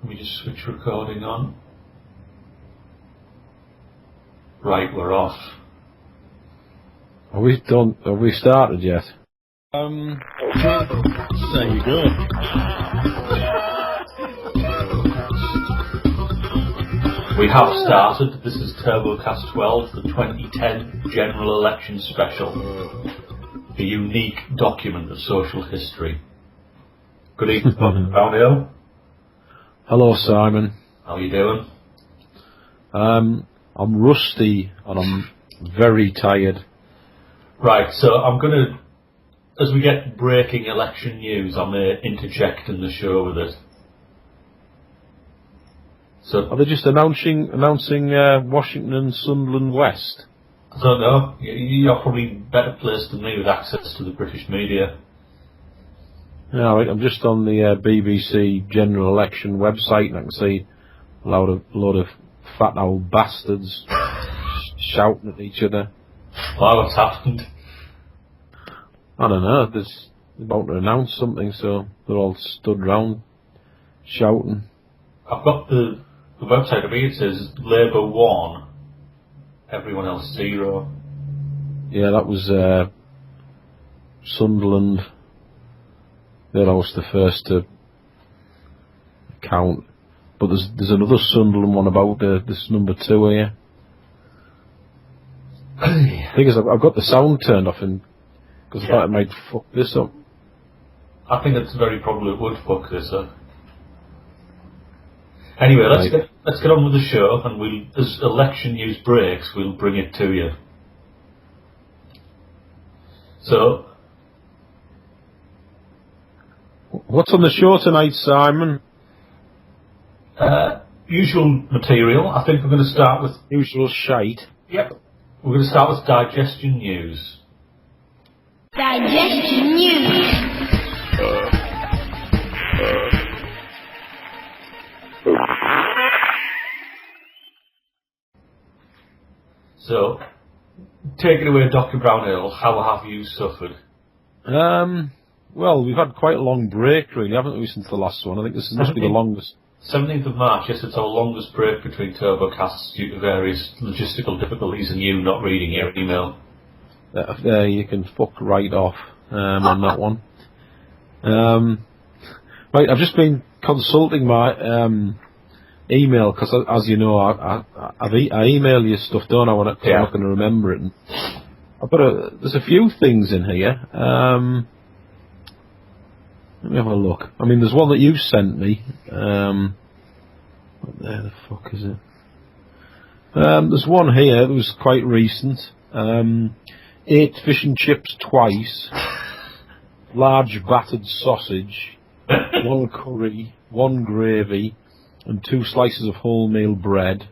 Let me just switch recording on. Right, we're off. Have we started yet? There you go. We have started. This is Turbocast 12, the 2010 General Election Special. A unique document of social history. Good evening, Dr. Brownhill. Hello, Simon. How are you doing? I'm rusty and I'm very tired. Right, so I'm going to, as we get breaking election news, I may interject in the show with it. So are they just announcing Washington and Sunderland West? I don't know. You're probably better placed than me with access to the British media. Yeah, right, I'm just on the BBC General Election website and I can see a load of fat old bastards shouting at each other. Why, what's happened? I don't know, they're about to announce something, so they're all stood round shouting. I've got the website of it says Labour 1, everyone else 0. Yeah, that was Sunderland. That was the first to count. But there's another Sunderland one about this number 2 here. The thing is, I've got the sound turned off because I thought it might fuck this up. I think it's very probably it would fuck this up. Anyway, let's get on with the show, and as election news breaks, we'll bring it to you. So, what's on the show tonight, Simon? Usual material. I think we're going to start with usual shite. Yep. We're going to start with digestion news. Digestion news. So, take it away, Dr. Brownhill. How have you suffered? Well, we've had quite a long break, really, haven't we, since the last one? I think this must be the longest. 17th of March, yes, it's our longest break between Turbocasts due to various logistical difficulties and you not reading your email. You can fuck right off on that one. Right, I've just been consulting my email because, as you know, I email you stuff, don't I, when I'm not going to remember it. And there's a few things in here. Let me have a look. I mean, there's one that you sent me. What the fuck is it? There's one here that was quite recent. 8 fish and chips twice. Large battered sausage. 1 curry. 1 gravy. And 2 slices of wholemeal bread.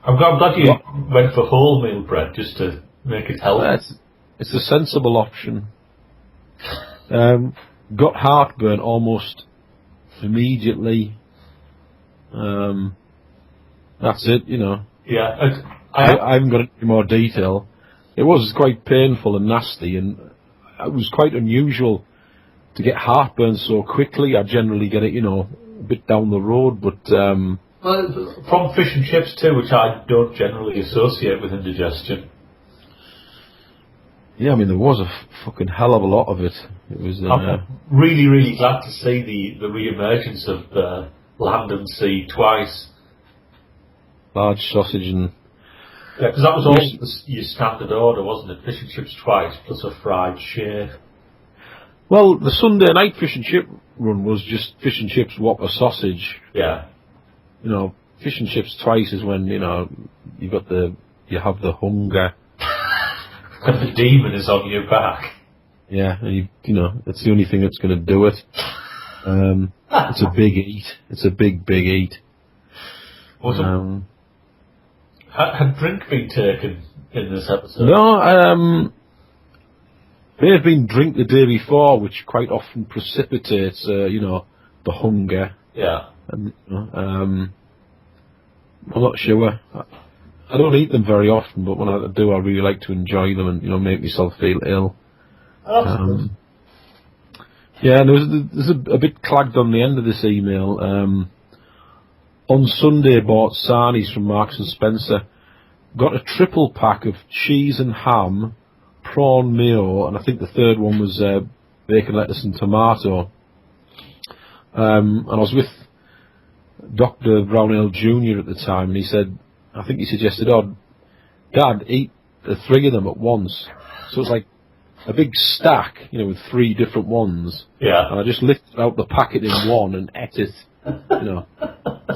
I'm glad you went for wholemeal bread just to make it healthy. It's a sensible option. Got heartburn almost immediately. That's it, you know. Yeah, I haven't got any more detail. It was quite painful and nasty, and it was quite unusual to get heartburn so quickly. I generally get it, a bit down the road, but from fish and chips too, which I don't generally associate with indigestion. Yeah, I mean, there was a fucking hell of a lot of it. It was. I'm really, really glad to see the re-emergence of land and sea twice. Large sausage and. Yeah, because that was all your standard order, wasn't it? Fish and chips twice plus a fried shake. Well, the Sunday night fish and chip run was just fish and chips, Whopper sausage. Yeah. Fish and chips twice is when you have the hunger. And the demon is on your back. Yeah, and it's the only thing that's going to do it. It's a big eat. It's a big eat. Had drink been taken in this episode? No, may have been drink the day before, which quite often precipitates, the hunger. Yeah. And, I'm not sure. I don't eat them very often, but when I do, I really like to enjoy them and make myself feel ill. Yeah, and there's a bit clagged on the end of this email. On Sunday, bought sarnies from Marks and Spencer. Got a triple pack of cheese and ham, prawn mayo, and I think the third one was bacon, lettuce, and tomato. And I was with Dr. Brownell Jr. at the time, and he said, I think he suggested, "Oh, Dad, eat the 3 of them at once." So it's like a big stack, with 3 different ones. Yeah. And I just lifted out the packet in one and ate it,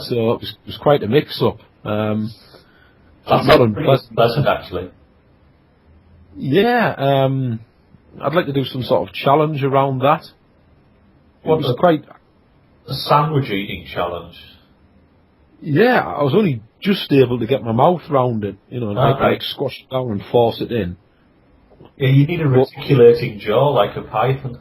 So it was quite a mix-up. That's not unpleasant, actually. Yeah, I'd like to do some sort of challenge around that. What, it was quite a sandwich eating challenge? Yeah, I was only just able to get my mouth round it, like squash it down and force it in. Yeah, you need a reticulating jaw like a python.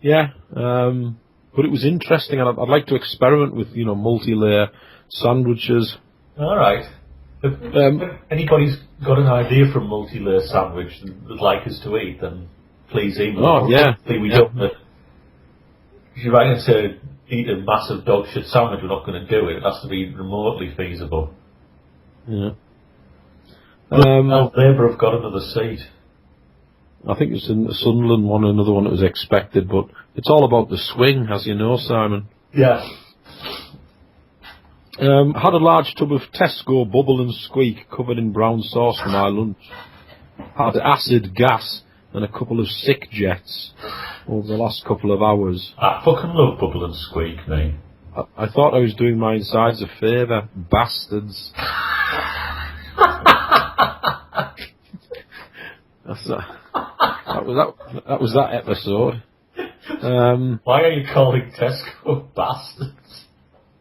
Yeah, but it was interesting, and I'd like to experiment with, multi-layer sandwiches. All right. If anybody's got an idea for a multi-layer sandwich that would like us to eat, then please email. Oh, yeah. We don't. If you're writing to eat a massive dog shit sandwich, we're not going to do it. It has to be remotely feasible. Yeah. Labour have got another seat. I think it's in the Sunderland one, another one that was expected, but it's all about the swing, as you know, Simon. Yeah. Had a large tub of Tesco Bubble and Squeak covered in brown sauce for my lunch. Had acid, gas, and a couple of sick jets over the last couple of hours. I fucking love Bubble and Squeak, mate. I thought I was doing my insides a favour, bastards. That was that episode. Why are you calling Tesco bastards?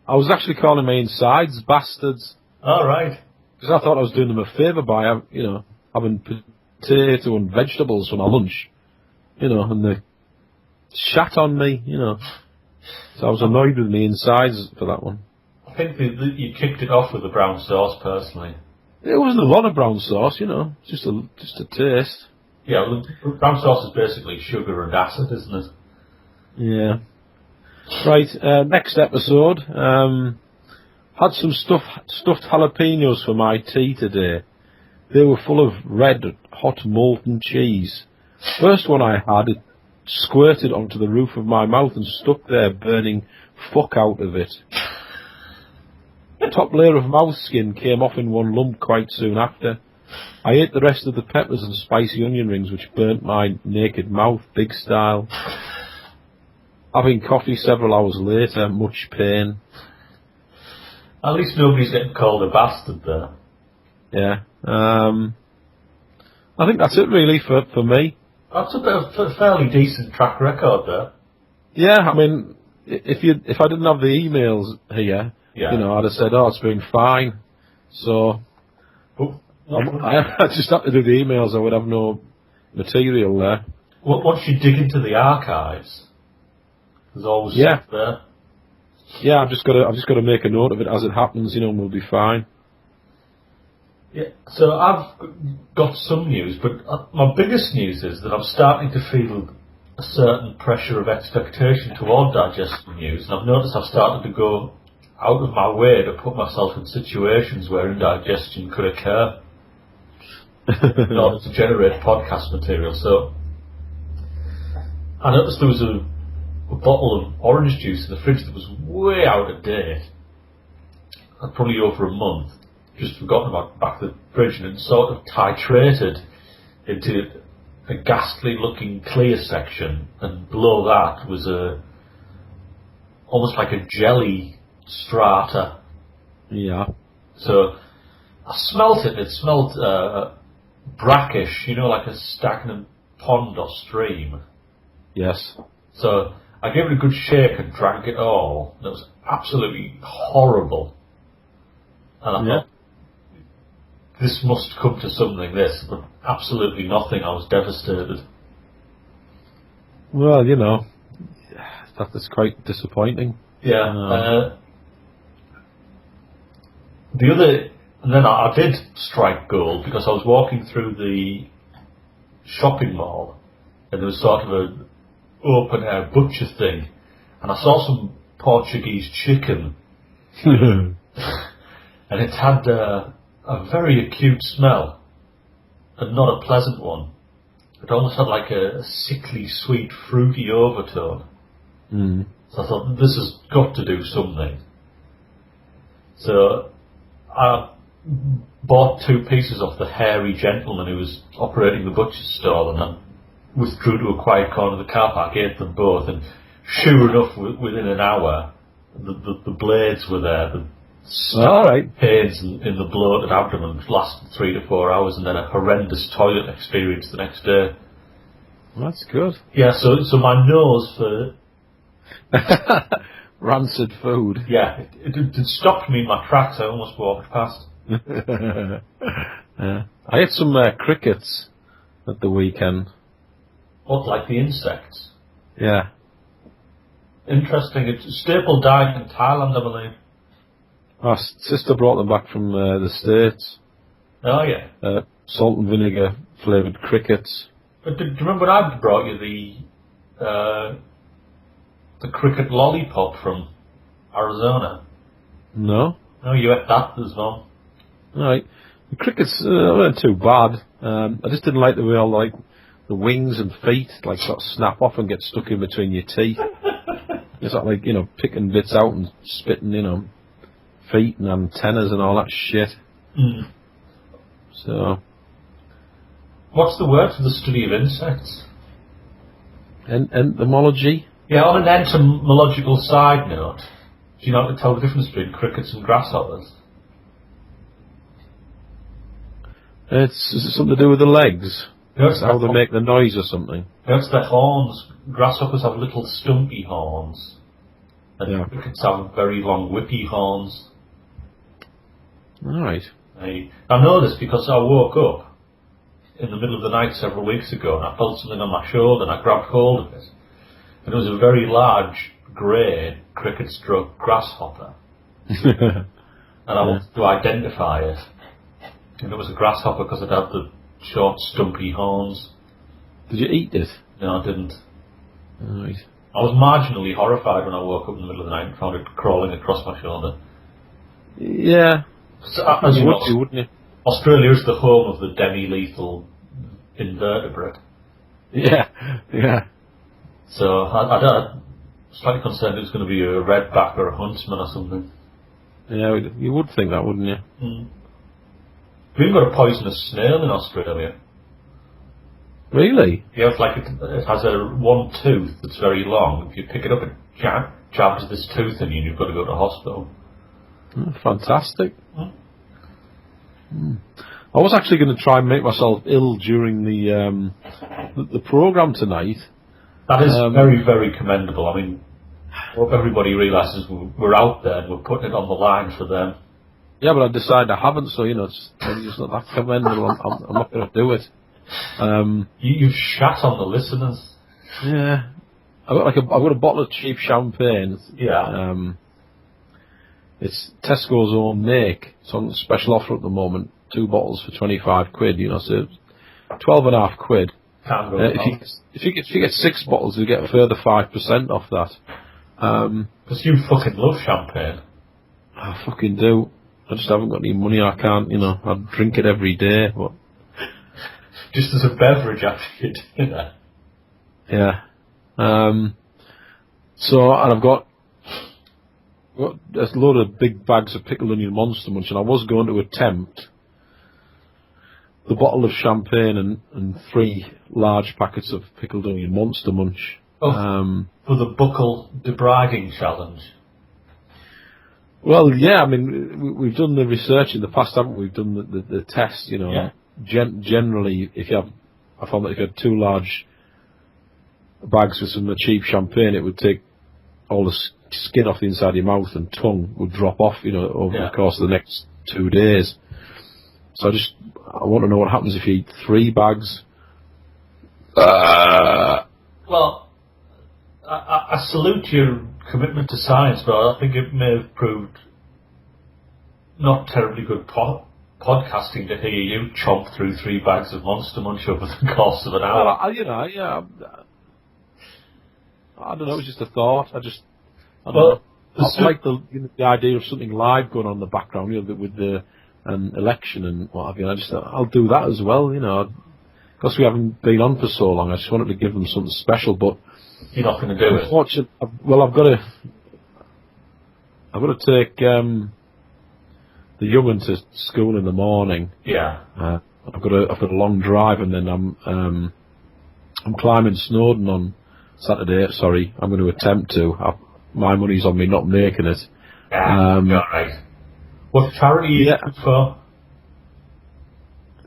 I was actually calling my insides bastards. All right. Because I thought I was doing them a favour by, having potato and vegetables for my lunch. And they shat on me, So I was annoyed with my insides for that one. I think you kicked it off with the brown sauce, personally. It wasn't a lot of brown sauce, just a taste. Yeah, well, brown sauce is basically sugar and acid, isn't it? Yeah. Right, next episode. Had some stuffed jalapenos for my tea today. They were full of red, hot molten cheese. First one I had, it squirted onto the roof of my mouth and stuck there, burning fuck out of it. Top layer of mouth skin came off in one lump quite soon after. I ate the rest of the peppers and spicy onion rings, which burnt my naked mouth, big style. Having coffee several hours later, much pain. At least nobody's getting called a bastard there. Yeah. I think that's it really for me. That's a fairly decent track record there. Yeah, I mean, if I didn't have the emails here, I'd have said, it's been fine. So, I just have to do the emails. I would have no material there. Once you dig into the archives, there's always stuff there. Yeah, I've just got to make a note of it as it happens, and we'll be fine. Yeah, so I've got some news, but my biggest news is that I'm starting to feel a certain pressure of expectation toward digestion news, and I've noticed I've started to go out of my way to put myself in situations where indigestion could occur in order to generate podcast material. So I noticed there was a bottle of orange juice in the fridge that was way out of date, probably over a month. Just forgotten about back to the fridge, and it sort of titrated into a ghastly looking clear section, and below that was almost like a jelly strata. Yeah. So I smelt it. It smelt brackish, like a stagnant pond or stream. Yes. So I gave it a good shake and drank it all. It was absolutely horrible. And I thought, this must come to something, but absolutely nothing. I was devastated. Well, that's quite disappointing. Yeah. And then I did strike gold because I was walking through the shopping mall, and there was sort of an open air butcher thing, and I saw some Portuguese chicken and it had a very acute smell, and not a pleasant one. It almost had like a sickly, sweet, fruity overtone. Mm. So I thought, this has got to do something. So I bought 2 pieces off the hairy gentleman who was operating the butcher's stall, and then withdrew to a quiet corner of the car park, ate them both, and sure enough, within an hour, the blades were there. The pains in the bloated abdomen lasted 3 to 4 hours, and then a horrendous toilet experience the next day. Well, that's good. Yeah, so my nose for rancid food. Yeah, it stopped me in my tracks. I almost walked past. I ate some crickets at the weekend. What, like the insects? Yeah. Interesting. It's a staple diet in Thailand, I believe. My sister brought them back from the States. Oh, yeah. Salt and vinegar flavoured crickets. But do you remember when I brought you the cricket lollipop from Arizona? No. No, you ate that as well. Right. The crickets weren't too bad. I just didn't like the way all like the wings and feet like sort of snap off and get stuck in between your teeth. It's like, you know, picking bits out and spitting, you know, feet and antennas and all that shit. Mm. So. What's the word for the study of insects? Entomology? Yeah, on an entomological side note, do you know how to tell the difference between crickets and grasshoppers? Is it something to do with the legs? No, it's how they make the noise or something? No, it's their horns. Grasshoppers have little stumpy horns. And crickets have very long whippy horns. Right. I know this because I woke up in the middle of the night several weeks ago and I felt something on my shoulder and I grabbed hold of it. And it was a very large grey cricket-stroke grasshopper. And I wanted to identify it. And it was a grasshopper because it had the short, stumpy horns. Did you eat it? No, I didn't. Right. I was marginally horrified when I woke up in the middle of the night and found it crawling across my shoulder. Yeah. So, as you know, wouldn't you? Australia is the home of the demi-lethal invertebrate. Yeah, yeah. So I'm slightly concerned it was going to be a redback or a huntsman or something. Yeah, you would think that, wouldn't you? Mm. We've even got a poisonous snail in Australia. Really? Yeah, it's like it has one tooth that's very long. If you pick it up, it jabs this tooth in you and you've got to go to hospital. Fantastic. I was actually going to try and make myself ill during the programme tonight. That is very, very commendable. I mean, I hope everybody realises we're out there and we're putting it on the line for them. Yeah, but I decided I haven't, so, you know, it's not that commendable. I'm not going to do it. You've shat on the listeners. Yeah. I've got a bottle of cheap champagne. Yeah. It's Tesco's own make. It's on special offer at the moment. 2 bottles for 25 quid, you know, so 12.5 quid. Can't go if you get 6 bottles, you get a further 5% off that. Because you fucking love champagne. I fucking do. I just haven't got any money. I can't, you know, I drink it every day, but... Just as a beverage after your dinner. Yeah. So, and I've got a load of big bags of pickled onion monster munch, and I was going to attempt the bottle of champagne and 3 large packets of pickled onion monster munch. For the buckle debriding challenge. Well, yeah, I mean, we've done the research in the past, haven't we? We've done the tests, you know. Yeah. Generally, I found that if you had 2 large bags with some cheap champagne, it would take all the skin off the inside of your mouth and tongue would drop off, you know, over the course of the next 2 days. So I want to know what happens if you eat 3 bags. Well, I salute your commitment to science, but I think it may have proved not terribly good podcasting to hear you chomp through 3 bags of Monster Munch over the course of an hour. Well, I don't know, it was just a thought. I don't know. I like the idea of something live going on in the background, with the election and what have you. I just thought, I'll do that as well, because we haven't been on for so long. I just wanted to give them something special, but you're not going to do it. Well, I've got to take the young one to school in the morning. Yeah. I've got a long drive, and then I'm climbing Snowdon on Saturday. Sorry, I'm going to attempt to. My money's on me not making it. Yeah, all right. What charity are you good for?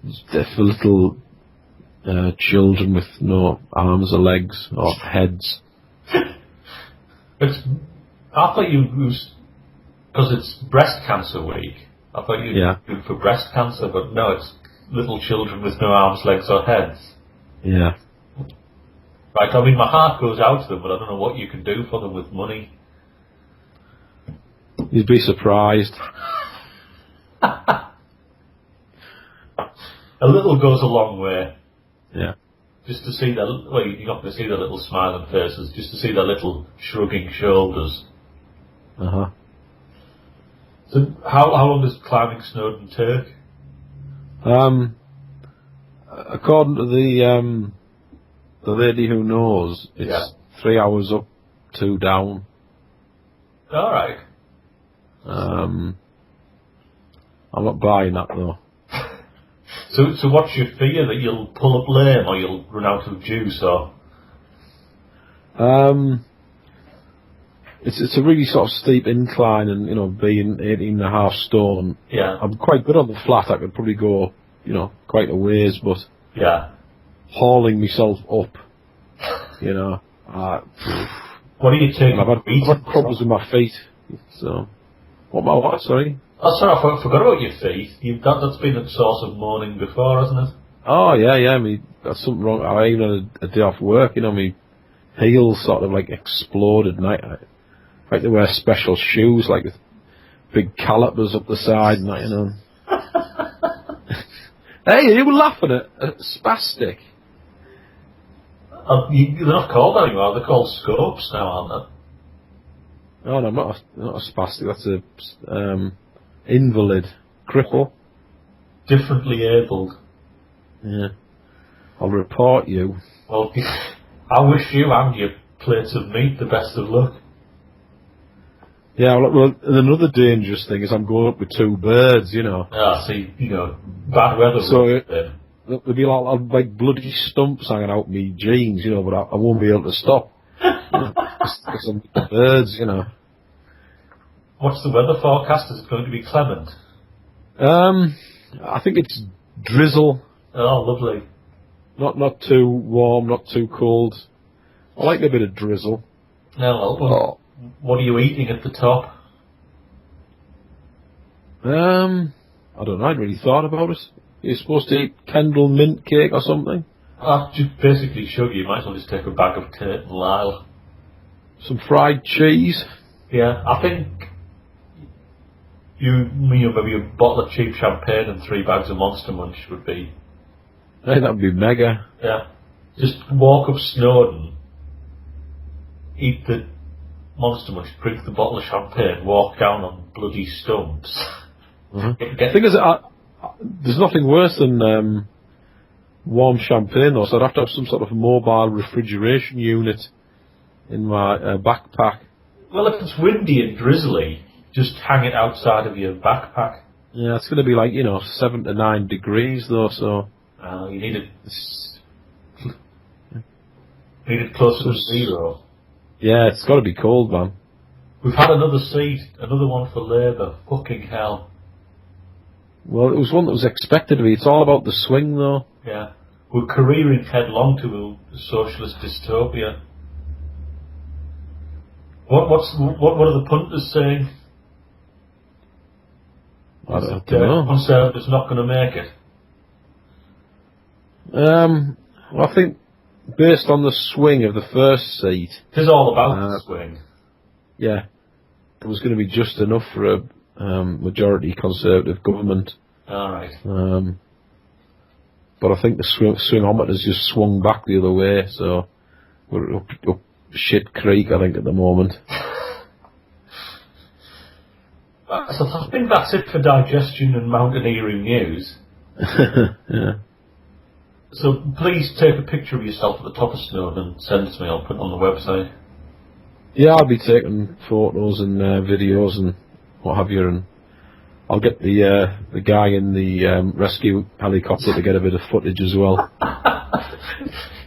It's for little children with no arms or legs or heads. I thought because it's breast cancer week. I thought you'd do for breast cancer, but no, it's little children with no arms, legs or heads. Yeah. Right, I mean, my heart goes out to them, but I don't know what you can do for them with money. You'd be surprised. A little goes a long way. Yeah. Just to see you're not going to see their little smiling faces, just to see their little shrugging shoulders. Uh-huh. So, how long does climbing Snowdon take? According to the lady who knows, it's 3 hours up, 2 down. All right. I'm not buying that though. So what's your fear, that you'll pull up lame or you'll run out of juice, or? It's a really sort of steep incline, and being 18.5 stone. Yeah. I'm quite good on the flat. I could probably go, quite a ways, but hauling myself up, what are you taking? I've had problems with my feet. So, what? Sorry. Oh, sorry, I forgot about your feet. That's been a source of mourning before, hasn't it? Oh yeah. I mean, that's something wrong. I even had a day off work. My heels sort of like exploded, and I like to wear special shoes, like with big calipers up the side, and that, Hey, you were laughing at spastic. They're not called anymore. They're called scopes now, aren't they? Oh no, I'm not a spastic. That's a invalid, cripple. Differently abled. Yeah. I'll report you. Well, I wish you and your plates of meat the best of luck. Yeah, well, another dangerous thing is I'm going up with 2 birds, Ah, see, bad weather. So there'll be like bloody stumps hanging out me jeans, but I won't be able to stop. Because I'm with the birds, What's the weather forecast? Is it going to be clement? I think it's drizzle. Oh, lovely. Not too warm, not too cold. I like a bit of drizzle. Well, what are you eating at the top? I don't know. I hadn't really thought about it. You're supposed to eat Kendal mint cake or something. Just basically sugar. You might as well just take a bag of Tate and Lyle. Some fried cheese. Yeah, I think maybe a bottle of cheap champagne and 3 bags of Monster Munch would be. Hey, that'd be mega. Yeah. Just walk up Snowdon, eat the Monster Munch, drink the bottle of champagne, walk down on bloody stumps. Mm-hmm. The thing is, there's nothing worse than warm champagne, though, so I'd have to have some sort of mobile refrigeration unit in my backpack. Well, if it's windy and drizzly, just hang it outside of your backpack. Yeah, it's going to be like, 7 to 9 degrees, though, so... you need it closer to 0. Yeah, it's got to be cold, man. We've had another seat, another one for Labour. Fucking hell. Well, it was one that was expected to be. It's all about the swing, though. Yeah. We're careering headlong to a socialist dystopia. What are the punters saying? I don't know. Conservatives not going to make it. Well, I think based on the swing of the first seat, it is all about the swing. Yeah, it was going to be just enough for a majority Conservative government. All right. But I think the swingometer's just swung back the other way, so we're up shit creek, I think, at the moment. So I think that's it for digestion and mountaineering news. Yeah. So please take a picture of yourself at the top of Snowdon and send it to me. I'll put it on the website. Yeah, I'll be taking photos and videos and what have you, and I'll get the guy in the rescue helicopter to get a bit of footage as well.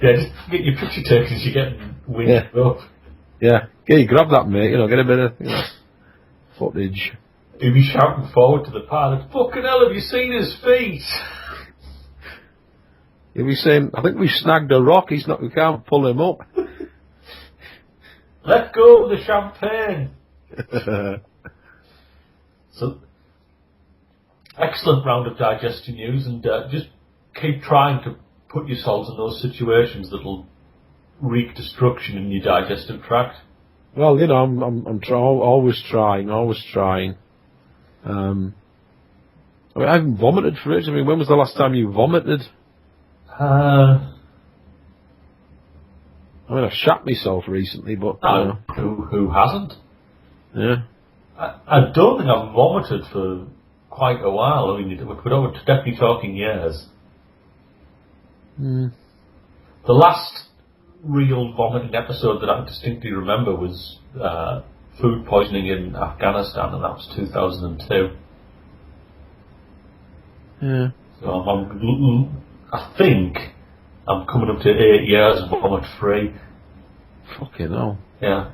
Yeah, just get your picture taken as you get winged up. Yeah, grab that, mate. Get a bit of footage. He'll be shouting forward to the pilot, "Fucking hell, have you seen his feet?" He'll be saying, "I think we snagged a rock. We can't pull him up." Let go of the champagne. So, excellent round of digestion news, and just keep trying to put yourselves in those situations that'll wreak destruction in your digestive tract. Well, I'm always trying. I haven't vomited for it. I mean, when was the last time you vomited? I mean, I've shat myself recently, but who hasn't? Yeah. I don't think I've vomited for quite a while. I mean, we're definitely talking years. Mm. The last real vomiting episode that I distinctly remember was food poisoning in Afghanistan, and that was 2002. Yeah. So I think I'm coming up to 8 years vomit free. Fucking hell. Yeah.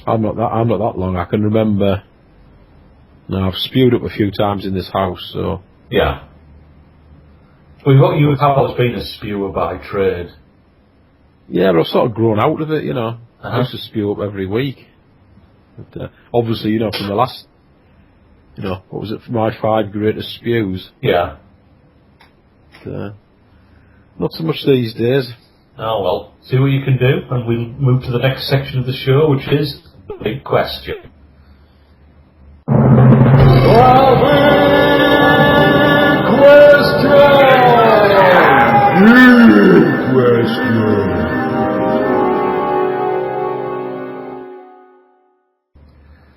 I'm not that long. I can remember. No, I've spewed up a few times in this house, so. Yeah. Well, you have always been a spewer by trade. Yeah, but I've sort of grown out of it, I Uh-huh. used to spew up every week. But, obviously, from the last, what was it, for my 5 greatest spews? Yeah. But, not so much these days. Oh well, see what you can do, and we'll move to the next section of the show, which is the big question.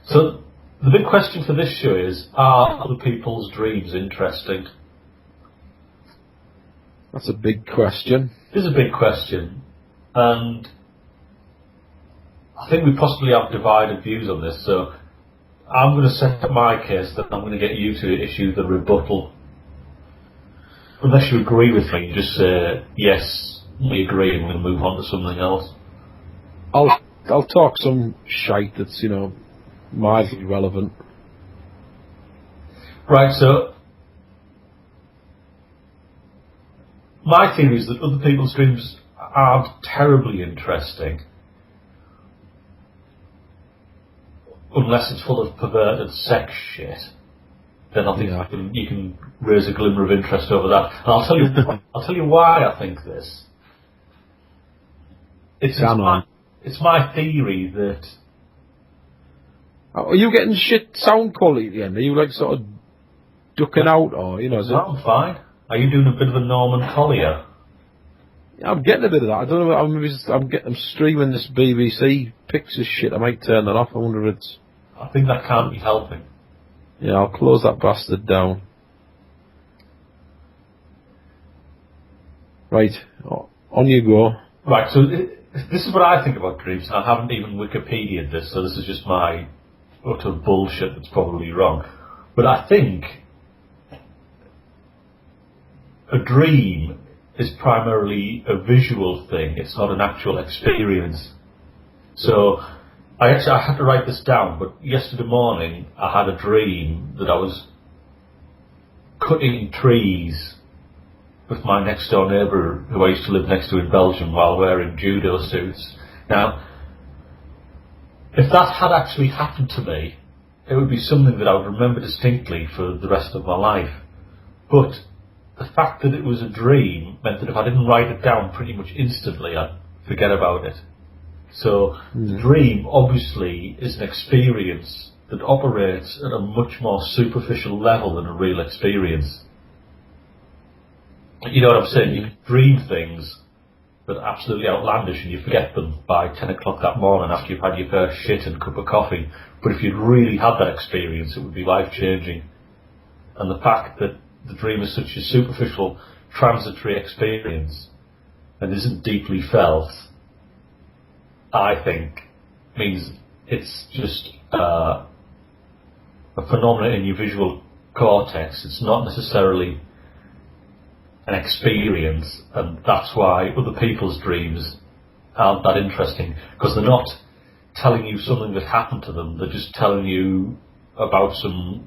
So, the big question for this show is, are other people's dreams interesting? That's a big question. It is a big question, and I think we possibly have divided views on this, so I'm going to set up my case, then I'm going to get you to issue the rebuttal. Unless you agree with me, just say, yes, we agree, and we'll move on to something else. I'll talk some shite that's, mildly relevant. Right, so my theory is that other people's dreams aren't terribly interesting unless it's full of perverted sex shit. Then I think you can raise a glimmer of interest over that. And I'll tell you why I think this. It's my theory that. Are you getting shit sound quality at the end? Are you sort of ducking out, or is it? No, I'm fine. Are you doing a bit of a Norman Collier? Yeah, I'm getting a bit of that. I don't know. I'm streaming this BBC Pictures shit. I might turn that off. I wonder if it's. I think that can't be helping. Yeah, I'll close that bastard down. Right, on you go. Right, so this is what I think about dreams. I haven't even Wikipedia'd this, so this is just my utter bullshit that's probably wrong. But I think a dream is primarily a visual thing. It's not an actual experience. So I had to write this down, but yesterday morning I had a dream that I was cutting trees with my next door neighbour who I used to live next to in Belgium while wearing judo suits. Now, if that had actually happened to me, it would be something that I would remember distinctly for the rest of my life. But the fact that it was a dream meant that if I didn't write it down pretty much instantly, I'd forget about it. So the dream obviously is an experience that operates at a much more superficial level than a real experience. You know what I'm saying? You can dream things that are absolutely outlandish and you forget them by 10 o'clock that morning after you've had your first shit and cup of coffee. But if you'd really had that experience, it would be life-changing. And the fact that the dream is such a superficial, transitory experience and isn't deeply felt, I think, means it's just a phenomenon in your visual cortex. It's not necessarily an experience, and that's why other people's dreams aren't that interesting, because they're not telling you something that happened to them, they're just telling you about some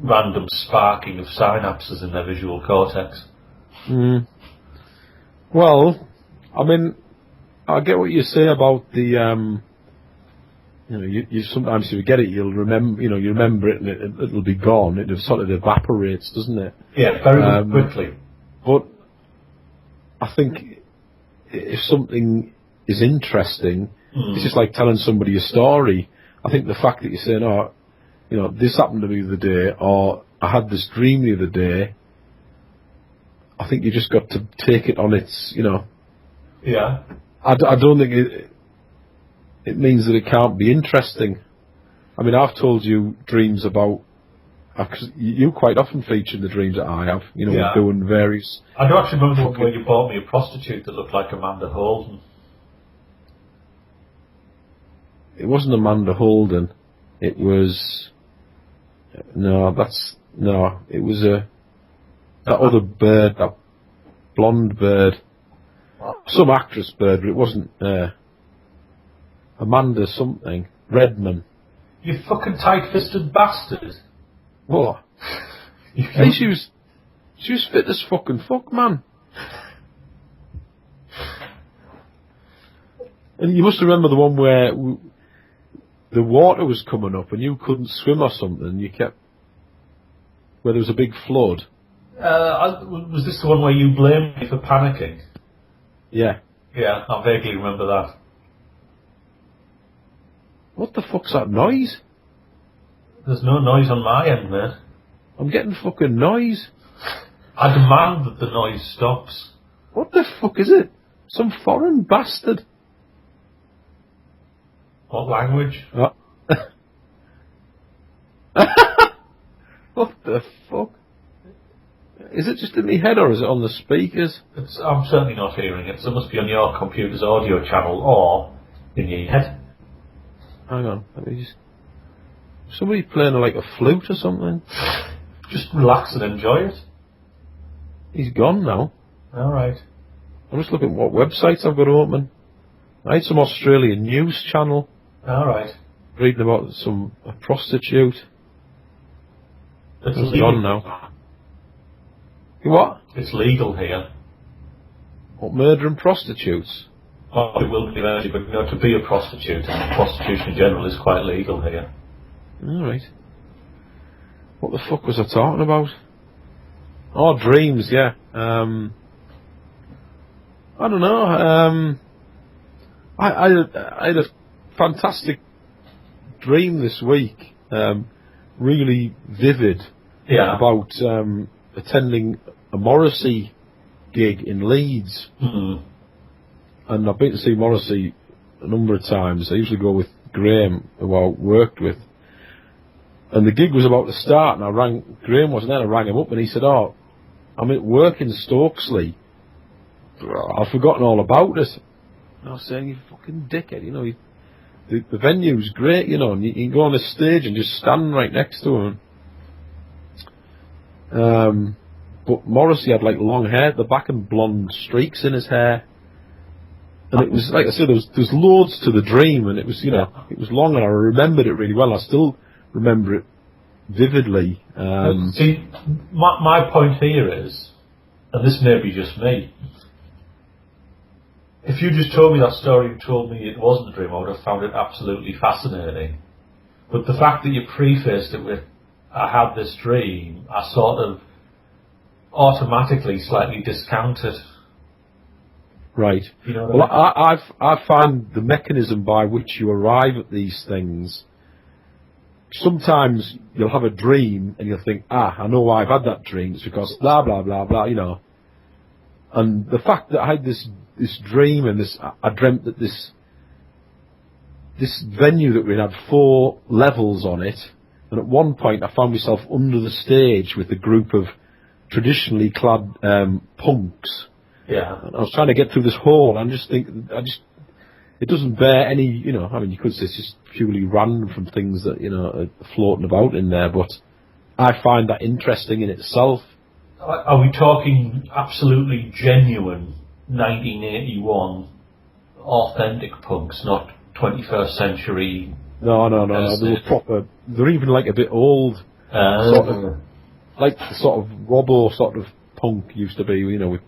random sparking of synapses in their visual cortex. Well, I mean, I get what you say about the, you sometimes if you get it, you'll remember, you remember it and it'll be gone. It sort of evaporates, doesn't it? Yeah, very quickly. But I think if something is interesting, it's just like telling somebody a story. I think the fact that you're saying, this happened to me the other day, or I had this dream the other day, I think you just got to take it on its, Yeah. I don't think it means that it can't be interesting. I mean, I've told you dreams about, because you quite often feature in the dreams that I have, Yeah. doing various... I do actually remember the one where you bought me a prostitute that looked like Amanda Holden. It wasn't Amanda Holden. It was... it was that other bird, that blonde bird. Some actress bird, but it wasn't Amanda something. Redman. You fucking tight-fisted bastard. What? Hey, she was fit as fucking fuck, man. And you must remember the one where the water was coming up and you couldn't swim or something. Where there was a big flood. Was this the one where you blamed me for panicking? Yeah. Yeah, I vaguely remember that. What the fuck's that noise? There's no noise on my end, mate. I'm getting fucking noise. I demand that the noise stops. What the fuck is it? Some foreign bastard. What language? What the fuck? Is it just in my head or is it on the speakers? I'm certainly not hearing it, so it must be on your computer's audio channel or in your head. Hang on, let me just... Somebody playing like a flute or something? Just relax and enjoy it. He's gone now. Alright. I'm just looking at what websites I've got open. I had some Australian news channel. Alright. Reading about a prostitute. It's gone now. What? It's legal here. What, murdering prostitutes? Oh, it will be eventually, but to be a prostitute, and prostitution in general is quite legal here. Alright. What the fuck was I talking about? Oh, dreams, yeah. I don't know. I had a fantastic dream this week. Really vivid. Yeah. About attending a Morrissey gig in Leeds. Mm-hmm. And I've been to see Morrissey a number of times. I usually go with Graham, who I worked with. And the gig was about to start, and Graham wasn't there, I rang him up, and he said, I'm at work in Stokesley. I've forgotten all about it. And I was saying, you fucking dickhead, the venue's great, and you can go on the stage and just stand right next to him. But Morrissey had like long hair at the back and blonde streaks in his hair. And it was, like I said, there was loads to the dream, and it was, it was long, and I remembered it really well. I still remember it vividly. See, my point here is, and this may be just me, if you just told me that story and told me it wasn't a dream, I would have found it absolutely fascinating. But the fact that you prefaced it with, I had this dream, I sort of automatically slightly discount it. Right. You know what I mean? I find the mechanism by which you arrive at these things, sometimes you'll have a dream and you'll think, I know why I've had that dream. It's because blah, blah, blah, blah, And the fact that I had this this dream, and I dreamt that this venue that we had 4 levels on it, and at one point I found myself under the stage with a group of traditionally clad punks. Yeah. And I was trying to get through this hall, and it doesn't bear any, you could say it's just purely random from things that, are floating about in there, but I find that interesting in itself. Are we talking absolutely genuine 1981 authentic punks, not 21st century? No. They were proper. They're even like a bit old, sort of, like the sort of Robbo sort of punk used to be, with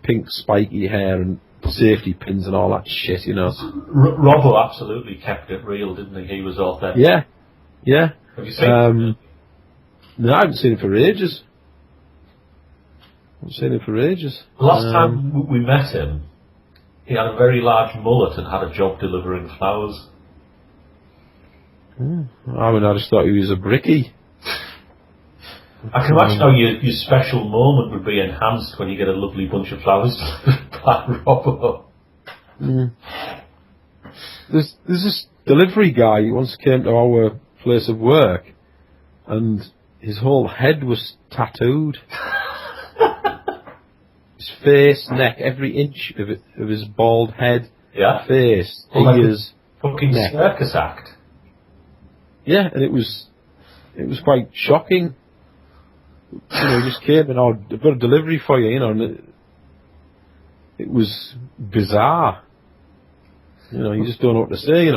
pink spiky hair and safety pins and all that shit, Robbo absolutely kept it real, didn't he? He was authentic. Yeah. Have you seen him? No, I haven't seen him for ages. The last time we met him, he had a very large mullet and had a job delivering flowers. I just thought he was a brickie. I can imagine how your special moment would be enhanced when you get a lovely bunch of flowers delivered by Robbo. There's this delivery guy who once came to our place of work, and his whole head was tattooed. His face, neck, every inch of his bald head, face, ears, fucking neck. Circus act. Yeah, and it was quite shocking. He just came and I've got a delivery for you, and it was bizarre. You just don't know what to say,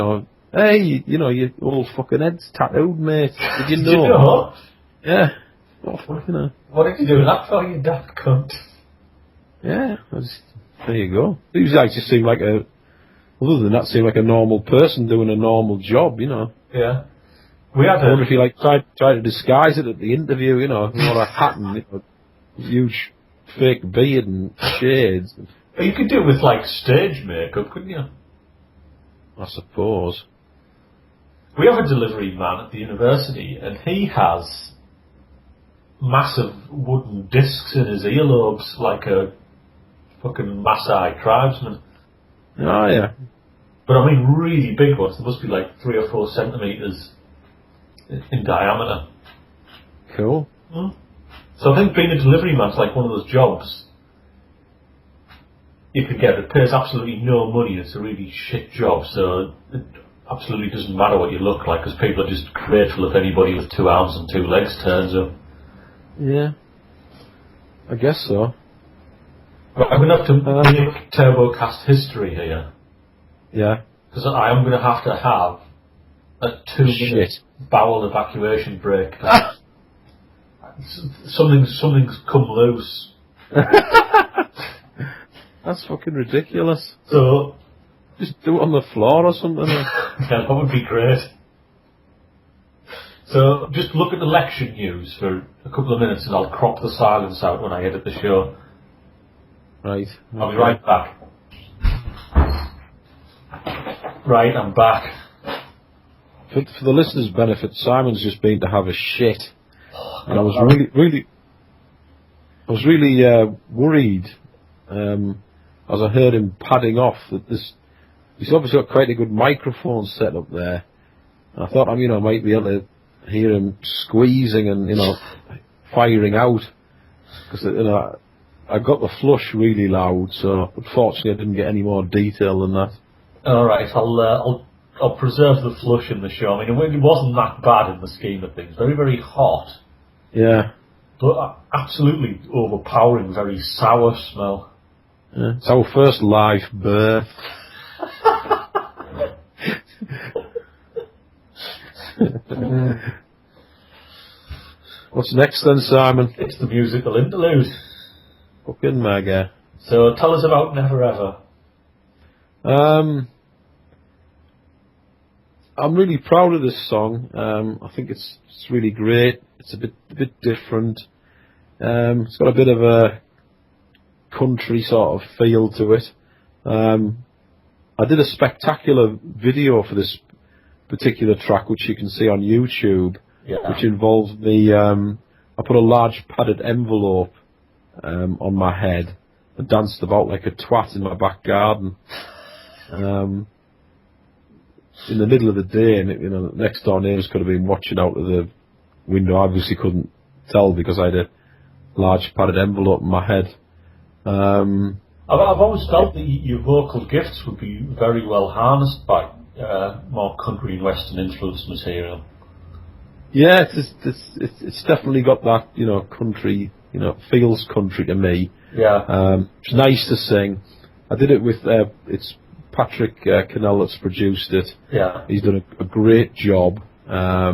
Hey, your old fucking head's tattooed, mate. Did you know? Did you know? Yeah. Oh, fuck, What did you do with that for, you daft cunt? Yeah, there you go. He was like, just seemed like other than that, seemed like a normal person doing a normal job, Yeah. We had I wonder if he tried to disguise it at the interview, wore a hat and huge fake beard and shades. You could do it with stage makeup, couldn't you? I suppose. We have a delivery man at the university, and he has massive wooden discs in his earlobes like a fucking Maasai tribesman. Oh, yeah. But I mean really big ones. There must be 3 or 4 centimetres in diameter. Cool. So I think being a delivery man's like one of those jobs you can get. It pays absolutely no money. It's a really shit job, so it absolutely doesn't matter what you look like, because people are just grateful if anybody with 2 arms and 2 legs turns up. Yeah. I guess so. But I'm going to have to make Turbocast history here. Yeah. Because I am going to have a 2-minute bowel evacuation break. Something's come loose. That's fucking ridiculous. So just do it on the floor or something. Yeah, that would be great. So just look at the lecture news for a couple of minutes, and I'll crop the silence out when I edit the show. Right. I'll be right back. Right, I'm back. For the listeners' benefit, Simon's just been to have a shit, and I was really worried as I heard him padding off that he's obviously got quite a good microphone set up there. And I thought I might be able to hear him squeezing and firing out, because I got the flush really loud. So unfortunately, I didn't get any more detail than that. All right, I'll preserve the flush in the show. I mean, it wasn't that bad in the scheme of things. Very, very hot. Yeah. But absolutely overpowering, very sour smell. Yeah. It's our first live birth. What's next then, Simon? It's the musical interlude. Fucking mega. So tell us about Never Ever. I'm really proud of this song. I think it's really great. It's a bit different. It's got a bit of a country sort of feel to it. I did a spectacular video for this particular track, which you can see on YouTube, which involved me. I put a large padded envelope on my head, I danced about like a twat in my back garden. In the middle of the day, and next door neighbours could have been watching out of the window. I obviously couldn't tell because I had a large padded envelope in my head. I've always felt that your vocal gifts would be very well harnessed by more country and western influence material. Yeah, it's definitely got that, country, feels country to me. Yeah. It's nice to sing. I did it with, it's Patrick Cannell that's produced it. Yeah. He's done a great job. I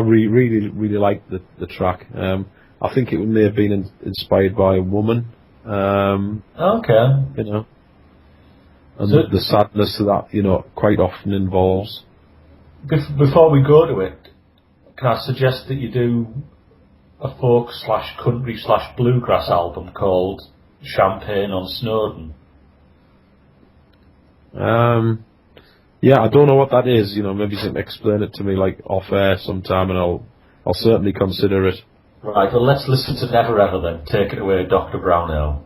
really like the track. I think it may have been inspired by a woman. Okay. And the sadness that, quite often involves. Before we go to it, can I suggest that you do a folk/country/bluegrass album called Champagne on Snowdon? Yeah, I don't know what that is. Maybe you can explain it to me like off air sometime, and I'll certainly consider it. Right. Well, let's listen to Never Ever then. Take it away, Dr. Brownell.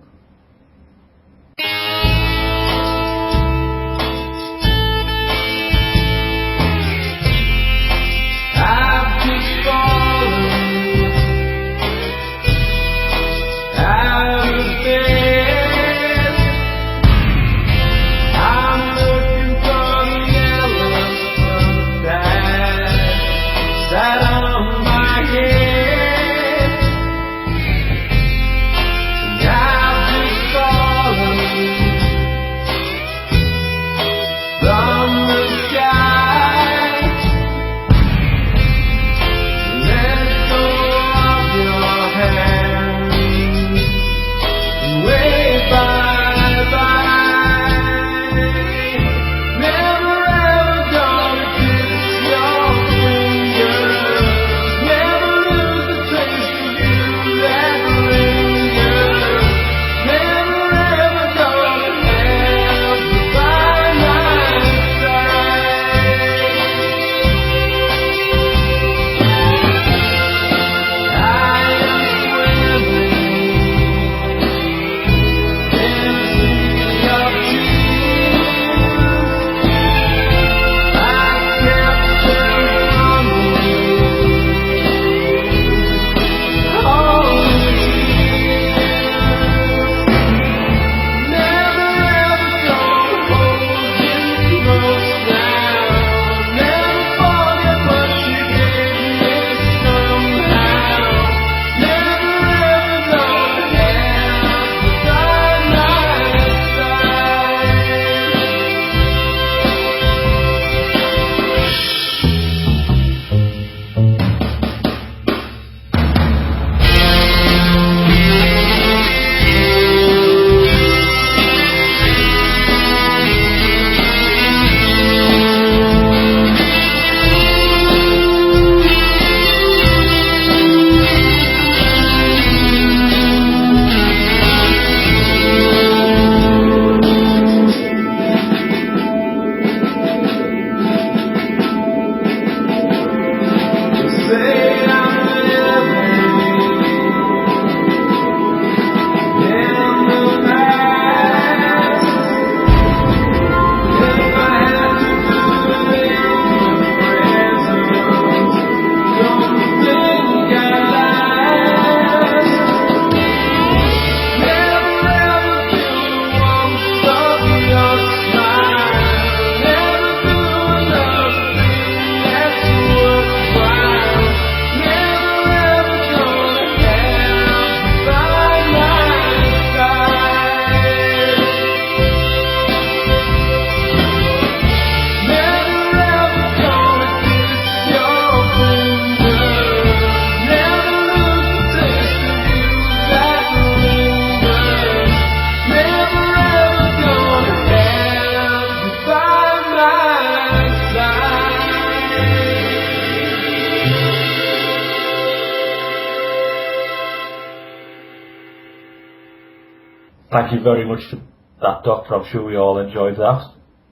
Thank you very much for that, Doctor. I'm sure we all enjoyed that.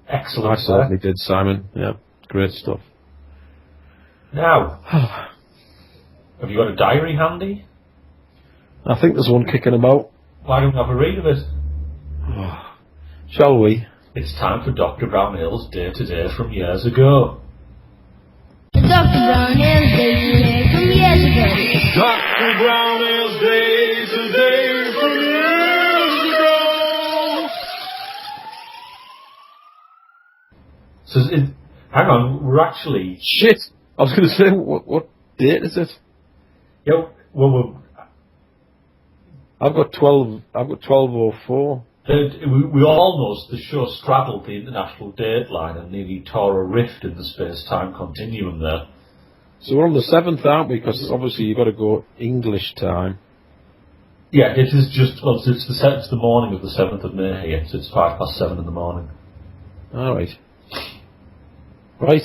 Excellent. I certainly did, Simon. Yeah, great stuff. Now, have you got a diary handy? I think there's one kicking about. Why don't we have a read of it? Shall we? It's time for Dr. Brownhill's day-to-day from years ago. Dr. Brownhill's day-to-day from years ago. Dr. Brownhill's day-to-day from years ago. So, hang on, we're actually... Shit! I was going to say, what date is it? Yeah, well, I've got 1204. we almost, the show straddled the international date line and nearly tore a rift in the space-time continuum there. So we're on the 7th, aren't we? Because obviously you've got to go English time. Yeah, it is just, well, it's the morning of the 7th of May here, so it's 7:05 in the morning. Alright. Right.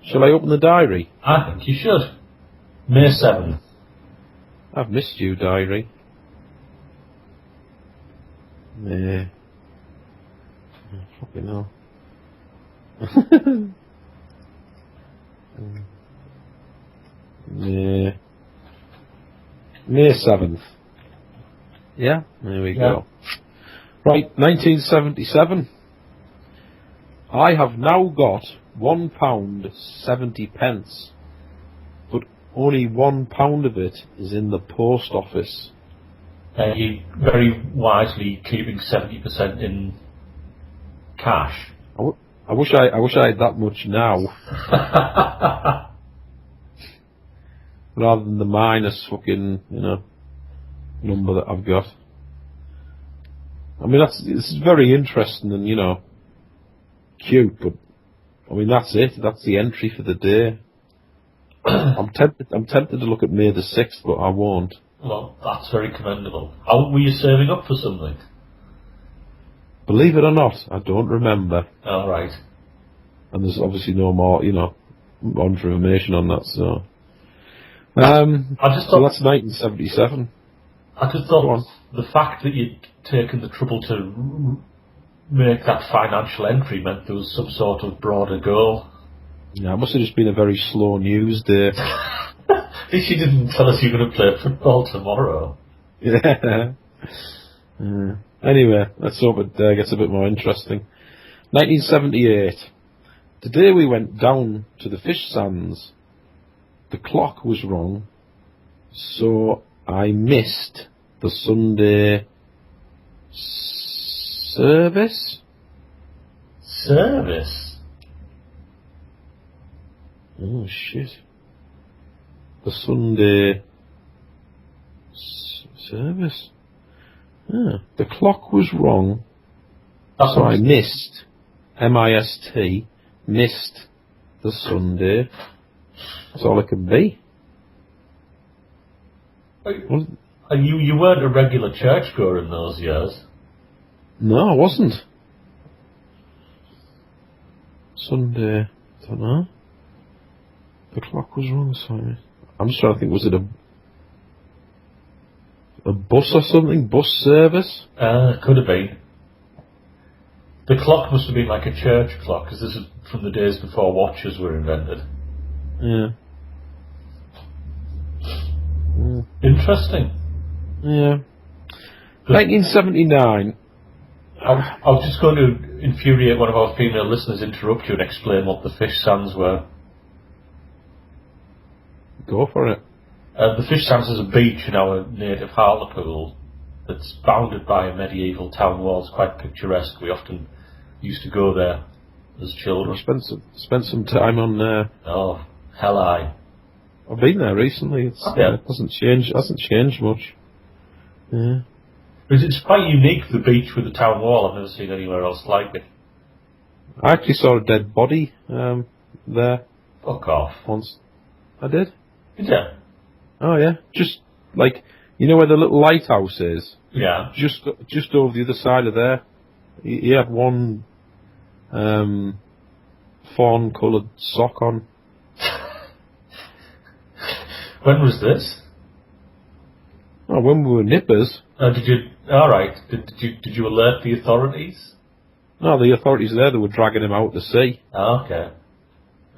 Shall I open the diary? I think you should. May 7th. I've missed you, diary. May. Oh, fucking hell. May 7th. Yeah, there we go. Right, 1977. I have now got £1.70, but only £1 of it is in the post office. You very wisely keeping 70% in cash. I wish I had that much now, rather than the minus fucking number that I've got. I mean, this is very interesting and cute, but I mean that's it. That's the entry for the day. I'm tempted to look at May the 6th, but I won't. Well, that's very commendable. Were you serving up for something? Believe it or not, I don't remember. All right. And there's obviously no more, more information on that. So, so that's 1977. I just thought the fact that you'd taken the trouble to make that financial entry meant there was some sort of broader goal. Yeah, it must have just been a very slow news day. At least you didn't tell us you were going to play football tomorrow. Yeah. Anyway, let's hope it gets a bit more interesting. 1978. Today we went down to the fish sands. The clock was wrong, so I missed the Sunday service. Service? Oh, shit. The Sunday service. The clock was wrong, so I missed, M-I-S-T, missed the Sunday. That's all it could be. You weren't a regular churchgoer in those years? No, I wasn't. Sunday, I don't know. The clock was wrong, sorry. I'm just trying to think, was it a bus or something? Bus service? Could have been. The clock must have been like a church clock, because this is from the days before watches were invented. Yeah. Interesting. Yeah. 1979. I was just going to infuriate one of our female listeners, interrupt you and explain what the fish sands were. Go for it. The fish sands is a beach in our native Hartlepool that's bounded by a medieval town wall. It's quite picturesque. We often used to go there as children. Spent some time on there. Oh, hell aye. I've been there recently. It hasn't changed much. Yeah. It's quite unique, the beach with the town wall. I've never seen anywhere else like it. I actually saw a dead body there. Fuck off. Once. I did? Did you? Oh yeah. Just like, where the little lighthouse is? Yeah. Just over the other side of there. He had one fawn coloured sock on. When was this? Oh, when we were nippers. Did you? All right. Did you alert the authorities? No, the authorities there, they were dragging him out to sea. Oh, okay.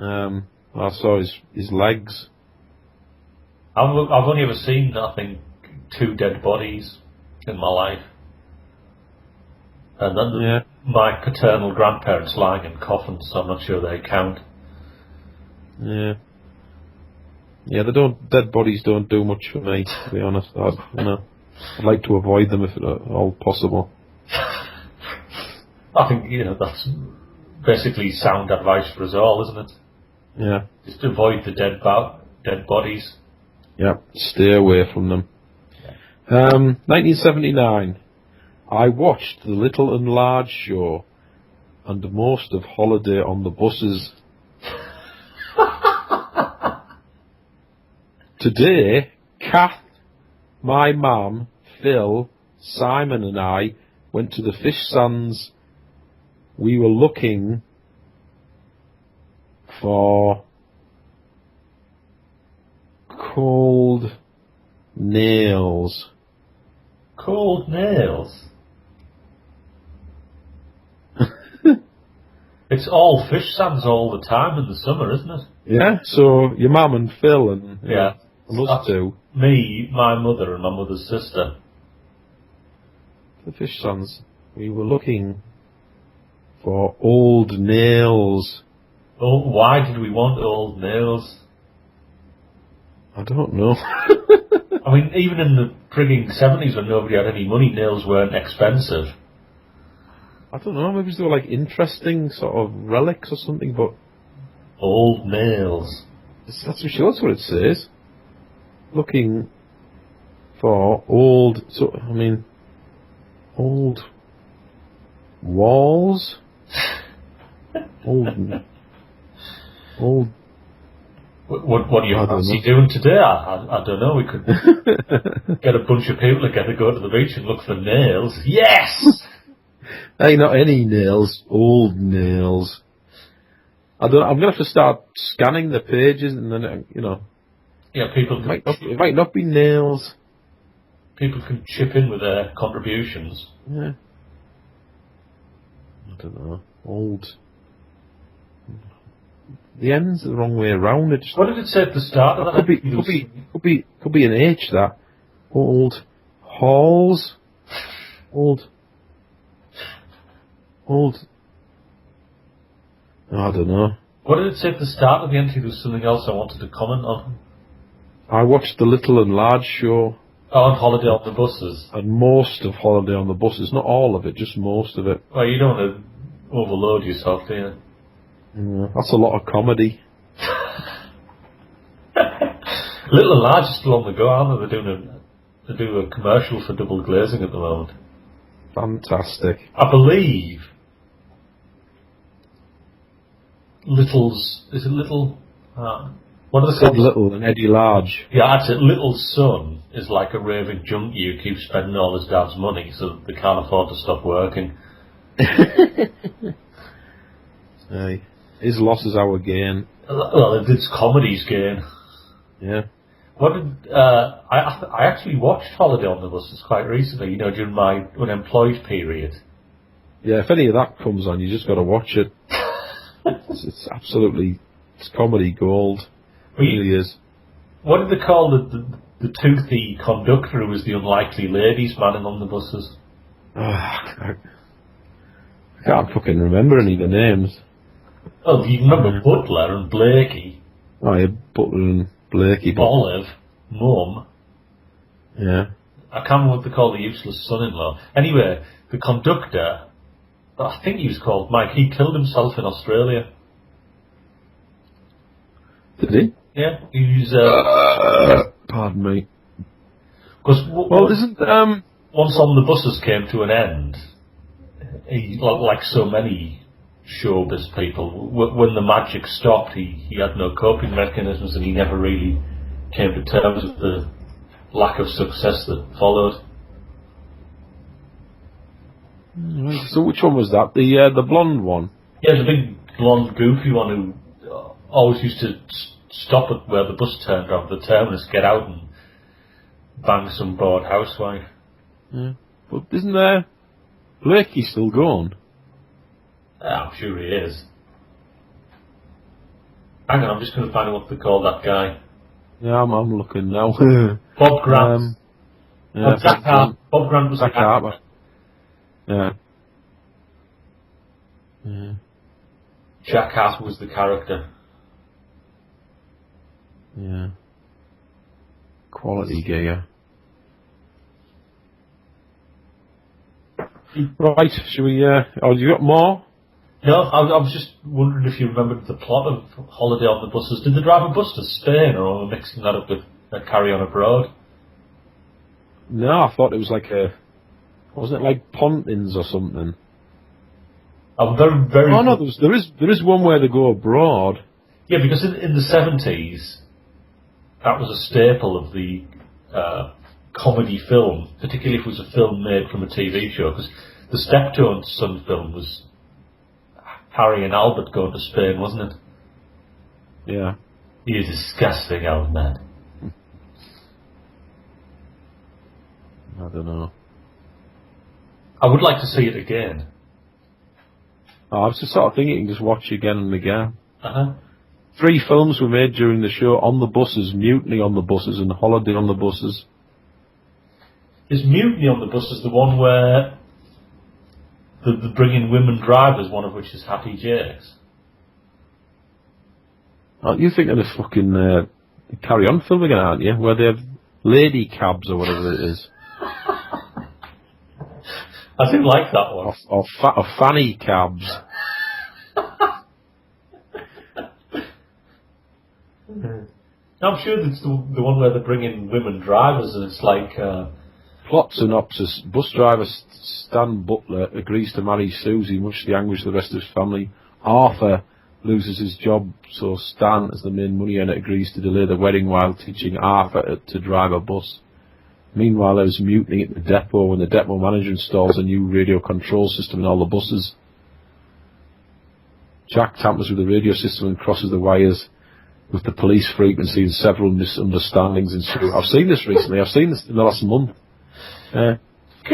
I saw his legs. I've only ever seen, I think, 2 dead bodies in my life. And then Yeah. my paternal grandparents lying in coffins, so I'm not sure they count. Yeah. Yeah, dead bodies don't do much for me, to be honest. I'd like to avoid them if at all possible. I think, that's basically sound advice for us all, isn't it? Yeah. Just avoid the dead bodies. Yeah, stay away from them. 1979. I watched the Little and Large show and most of Holiday on the Buses. Today, Kath, my mum, Phil, Simon and I went to the fish sands. We were looking for cold nails. Cold nails? It's all fish sands all the time in the summer, isn't it? Yeah, so your mum and Phil and Yeah. and us two. Me, my mother and my mother's sister. The fish sands. We were looking for old nails. Oh, why did we want old nails? I don't know. I mean, even in the frigging 70s when nobody had any money, nails weren't expensive. I don't know, maybe they were like interesting sort of relics or something, but... Old nails. That's what it says. Looking for old... old walls? Old... What are you fancy doing today? I don't know. We could get a bunch of people together, go to the beach and look for nails. Yes! Hey, not any nails, old nails. I'm going to have to start scanning the pages and then, Yeah, it might not be nails. People can chip in with their contributions. Yeah. I don't know. Old... The end's the wrong way around. What did it say at the start of that? Could be an H, that. Old halls. Old. Oh, I don't know. What did it say at the start of the entry? There was something else I wanted to comment on. I watched the Little and Large show. Oh, on Holiday on the Buses. And most of Holiday on the Buses. Not all of it, just most of it. Well, you don't want to overload yourself, do you? That's a lot of comedy. Little and Large is still on the go, aren't they? They're doing a commercial for double glazing at the moment. Fantastic. I believe is it Little? What are they called? Ed Little and Eddie Large. Yeah, that's it. Little's son is like a raving junkie who keeps spending all his dad's money, so they can't afford to stop working. Aye. His loss is our gain. Well, it's comedy's gain. Yeah. What did I actually watched Holiday on the Buses quite recently? During my unemployed period. Yeah, if any of that comes on, you just got to watch it. It's comedy gold. It really is. What did they call the toothy conductor who was the unlikely ladies man in omnibuses? I can't fucking remember any of the names. Oh, you remember Butler and Blakey? Oh, yeah, Butler and Blakey. Olive, Mum. Yeah. I can't remember what they call the useless son-in-law. Anyway, the conductor, I think he was called Mike, he killed himself in Australia. Did he? Yeah, he was... pardon me. Because isn't... once omnibuses came to an end, he, like so many showbiz people, when the magic stopped, he had no coping mechanisms and he never really came to terms with the lack of success that followed. So which one was that? The blonde one? Yeah, the big blonde goofy one who always used to stop at where the bus turned off the terminus, get out and bang some bored housewife. Yeah. But isn't there... Blakey still going? I'm sure he is. Hang on, I'm just going to find out what they call that guy. Yeah, I'm looking now. Bob Grant. Yeah, Zach Hart. Bob Grant was Zach Harper. Yeah. Yeah. Jack Hatt was the character. Yeah. Quality gear. Right, shall we, oh, you got more? No, I was just wondering if you remembered the plot of Holiday on the Buses. Did they drive a bus to Spain, or were we mixing that up with Carry On Abroad? No, I thought it was like wasn't it like Pontins or something? I'm very. Oh no, there is one where they go abroad. Yeah, because in the 70s, that was a staple of the comedy film, particularly if it was a film made from a TV show, because the Steptoe Son film was Harry and Albert going to Spain, wasn't it? Yeah. You disgusting old man. I don't know. I would like to see it again. Oh, I was just sort of thinking you can just watch again and again. Uh-huh. 3 films were made during the show: On the Buses, Mutiny on the Buses, and Holiday on the Buses. Is Mutiny on the Buses the one where the bring in women drivers, one of which is Hattie Jakes? Oh, you think of the fucking Carry On film again, aren't you? Where they have lady cabs or whatever it is. I didn't like that one. Or fanny cabs. I'm sure it's the one where they bring in women drivers, and it's like... Plot synopsis: bus driver Stan Butler agrees to marry Susie, much to the anguish of the rest of his family. Arthur loses his job, so Stan, as the main money earner, agrees to delay the wedding while teaching Arthur to drive a bus. Meanwhile, there is mutiny at the depot when the depot manager installs a new radio control system in all the buses. Jack tampers with the radio system and crosses the wires with the police frequency, and several misunderstandings ensue. I've seen this recently. I've seen this in the last month. Can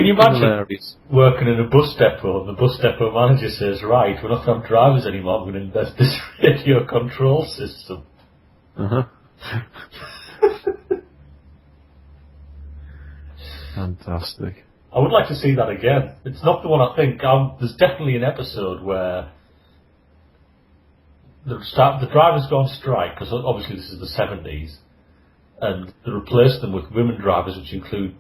you imagine hilarious. Working in a bus depot and the bus depot manager says, right, we're not going to have drivers anymore, we're going to invest this radio control system. Uh-huh. Fantastic. I would like to see that again. It's not the one I think. There's definitely an episode where the drivers go on strike, because obviously this is the 70s, and they replace them with women drivers, which include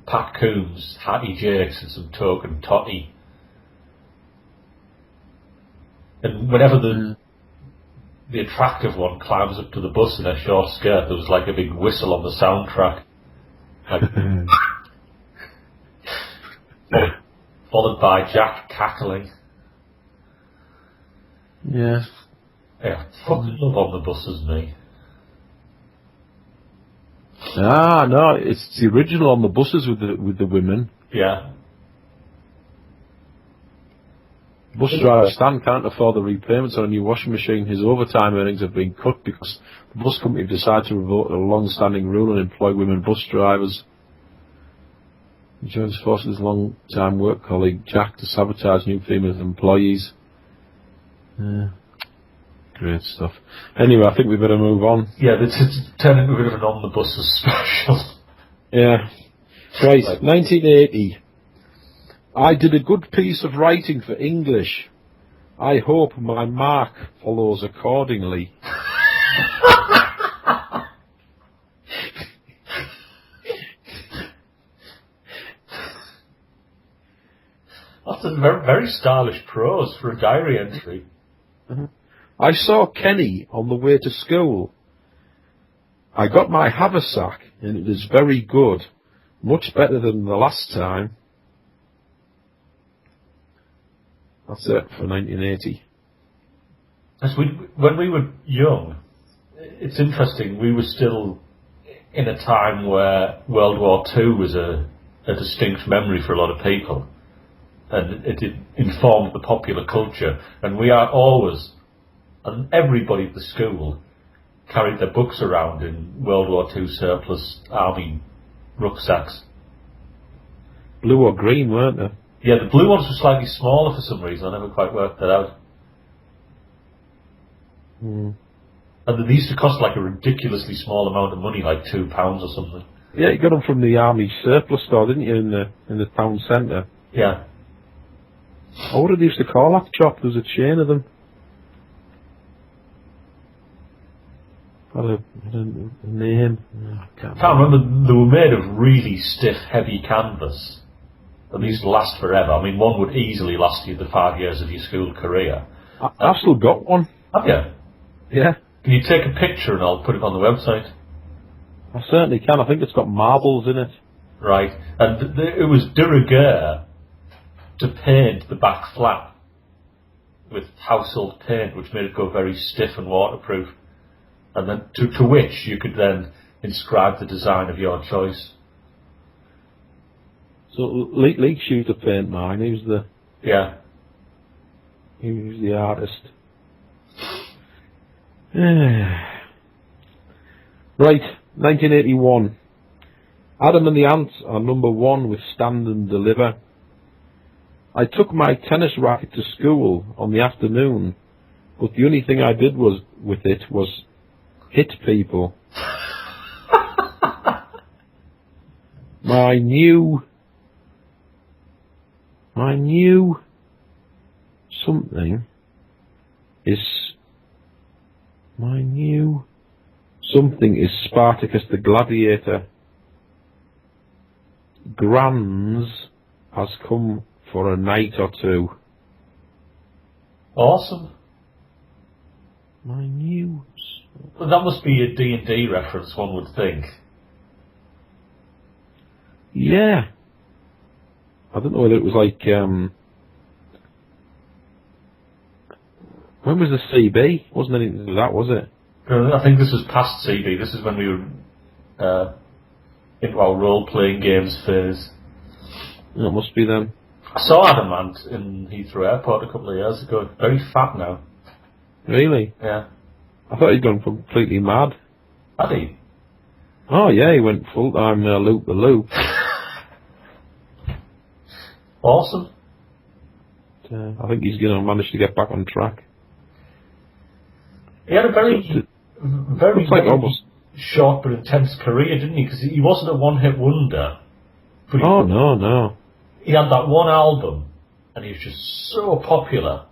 Pat Coombs, Hattie Jakes, and some token Totty. And whenever the attractive one climbs up to the bus in a short skirt, there was like a big whistle on the soundtrack. Like, followed by Jack cackling. Yeah. Yeah, fucking love On the Buses, me. Ah, no, it's the original On the Buses with the women. Yeah. Bus driver Stan can't afford the repayments on a new washing machine. His overtime earnings have been cut because the bus company decided to revoke a long-standing rule and employ women bus drivers. He joins forces with his long-time work colleague Jack to sabotage new female employees. Great stuff. Anyway, I think we better move on. Yeah, it's turned into a bit of an On the Buses special. Yeah. Right, 1980. I did a good piece of writing for English. I hope my mark follows accordingly. That's a very, very stylish prose for a diary entry. I saw Kenny on the way to school. I got my haversack and it is very good. Much better than the last time. That's it for 1980. When we were young, it's interesting, we were still in a time where World War II was a distinct memory for a lot of people. And it informed the popular culture. And we are always, and everybody at the school carried their books around in World War II surplus army rucksacks. Blue or green, weren't they? Yeah, the blue ones were slightly smaller for some reason. I never quite worked that out. And they used to cost like a ridiculously small amount of money, like £2 or something. Yeah, you got them from the army surplus store, didn't you, in the town centre? Yeah. Oh, what did they used to call that shop? There was a chain of them. Had a name. Oh, I can't remember. They were made of really stiff, heavy canvas. And they used to last forever. I mean, one would easily last you the 5 years of your school career. I've still got one. Have you? Yeah. Can you take a picture and I'll put it on the website? I certainly can. I think it's got marbles in it. Right. And it was de rigueur to paint the back flap with household paint, which made it go very stiff and waterproof. And then to which you could then inscribe the design of your choice. So Leeks used to paint mine. He was the artist. Right, 1981. Adam and the Ants are number 1 with Stand and Deliver. I took my tennis racket to school on the afternoon, but the only thing I did was hit people. My new something is Spartacus the Gladiator. Grands has come for a night or two. Awesome. My news. Well, that must be a D&D reference, one would think. Yeah. I don't know whether it was like, when was the CB? Wasn't anything to do with that, was it? I think this was past CB. This is when we were into our role-playing games phase. It must be then. I saw Adamant in Heathrow Airport a couple of years ago. Very fat now. Really? Yeah. I thought he'd gone completely mad. Had he? Oh yeah, he went full-time loop-the-loop. Awesome. I think he's going to manage to get back on track. He had a very almost short but intense career, didn't he? Because he wasn't a one-hit wonder. But no. He had that one album, and he was just so popular.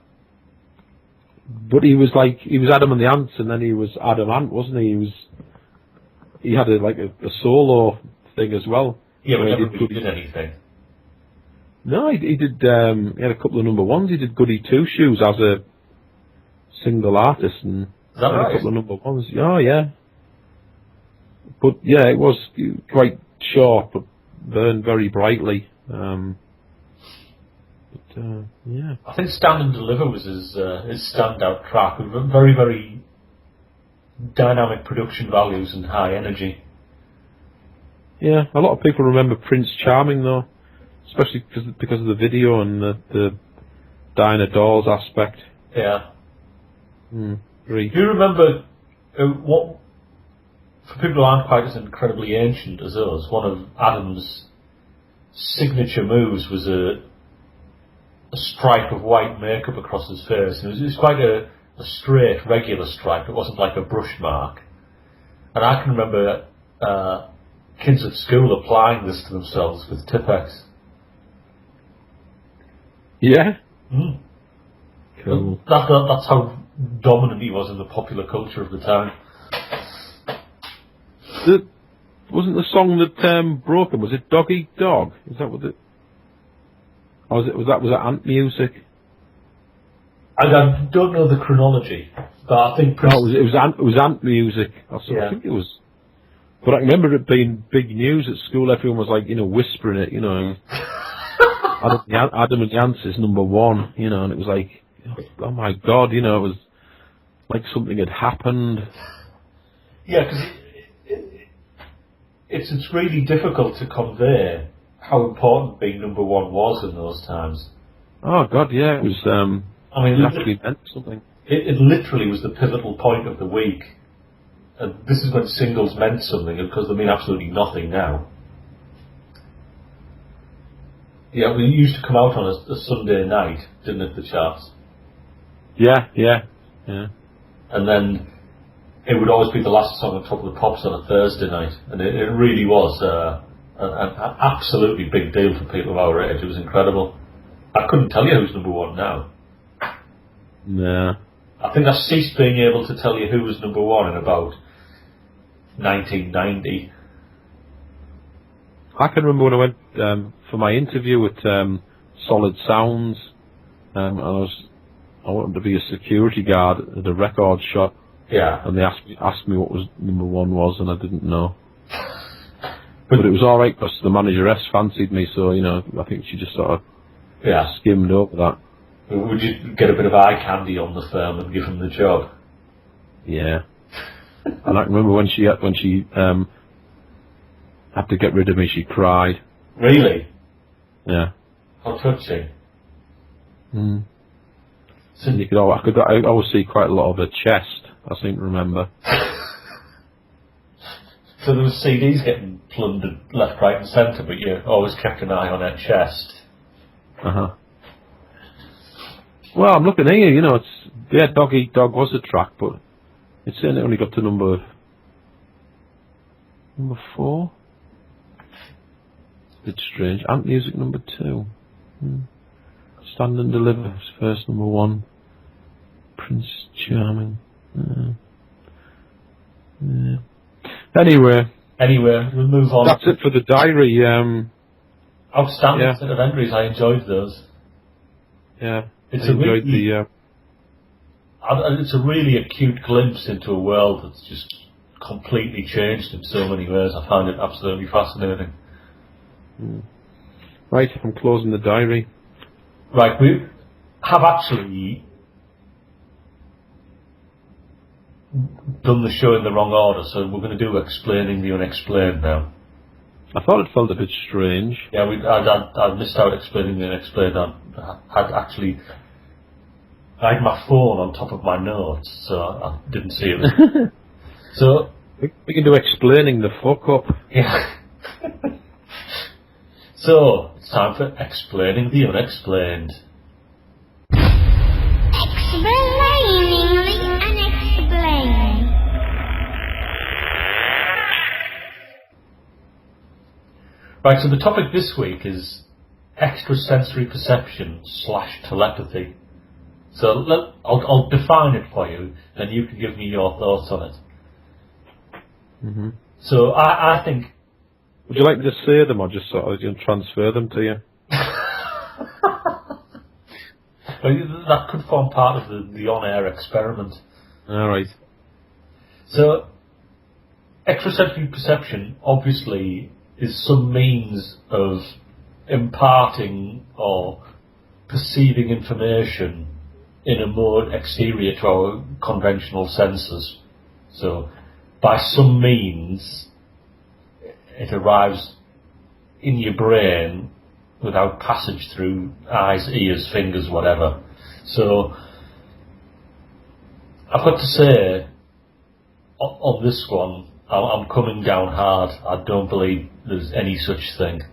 But he was Adam and the Ants, and then he was Adam Ant, wasn't he? He had a solo thing as well. Yeah, but never really did anything. No, he did. He had a couple of number ones. He did Goody Two Shoes as a single artist, and is that right? A couple of number ones. Oh yeah. But yeah, it was quite short, but burned very brightly. Yeah. I think Stand and Deliver was his standout track with very, very dynamic production values and high energy. Yeah, a lot of people remember Prince Charming though, especially because of the video and the Diana Dawes aspect. Yeah. Do you remember what? For people who aren't quite as incredibly ancient as us, one of Adam's signature moves was a stripe of white makeup across his face. And it was quite a straight, regular stripe. It wasn't like a brush mark. And I can remember kids at school applying this to themselves with Tipp-Ex. Yeah? Mm. Cool. That's how dominant he was in the popular culture of the time. Wasn't the song that broke him? Was it Dog Eat Dog? Is that what it? Or was it Ant Music? I don't know the chronology, but I think it was Ant Music. I think it was. But I remember it being big news at school. Everyone was whispering it. Adam and the Ants is number 1. And it was like, oh my God, it was like something had happened. Yeah, because it's really difficult to convey how important being number 1 was in those times. Oh God, yeah, it was. It actually meant something. It literally was the pivotal point of the week, and this is when singles meant something, because they mean absolutely nothing now. Yeah, it used to come out on a Sunday night, didn't it? The charts. Yeah. And then it would always be the last song on Top of the Pops on a Thursday night, and it really was an absolutely big deal for people of our age. It was incredible. I couldn't tell you who's number one now. Nah. I think I ceased being able to tell you who was number one in about 1990. I can remember when I went for my interview at Solid Sounds, and I wanted to be a security guard at a record shop. Yeah. And they asked me what was number one was, and I didn't know. But it was all right because the manageress fancied me, so I think she just sort of skimmed over that. Would you get a bit of eye candy on the firm and give them the job? Yeah. And I can remember when she had to get rid of me, she cried. Really? Yeah. How touching. Mm. So I always see quite a lot of her chest, I seem to remember. So there was CDs getting plundered left, right and centre, but you always kept an eye on her chest. Uh-huh. Well, I'm looking here, it's Dog Eat Dog was a track, but it's certainly only got to number 4. Bit strange. Ant Music number 2. Stand and Deliver is first number 1. Prince Charming. Yeah. Anyway, we'll move on. That's it for the diary. Outstanding set of entries. I enjoyed those. Yeah, it's a really acute glimpse into a world that's just completely changed in so many ways. I find it absolutely fascinating. Right, I'm closing the diary. Right, we have actually done the show in the wrong order, so we're going to do Explaining the Unexplained now. I thought it felt a bit strange. Yeah, I missed out Explaining the Unexplained. I had my phone on top of my notes, so I didn't see it. So we can do Explaining the Fuck Up. Yeah. So it's time for Explaining the Unexplained. Explaining the unexplained. Right, so the topic this week is extrasensory perception / telepathy. So I'll define it for you, then you can give me your thoughts on it. Mm-hmm. So I think... Would you like me to say them or just sort of transfer them to you? Well, that could form part of the on-air experiment. All right. So, extrasensory perception obviously is some means of imparting or perceiving information in a mode exterior to our conventional senses. So, by some means, it arrives in your brain without passage through eyes, ears, fingers, whatever. So, I've got to say, on this one, I'm coming down hard. I don't believe there's any such thing.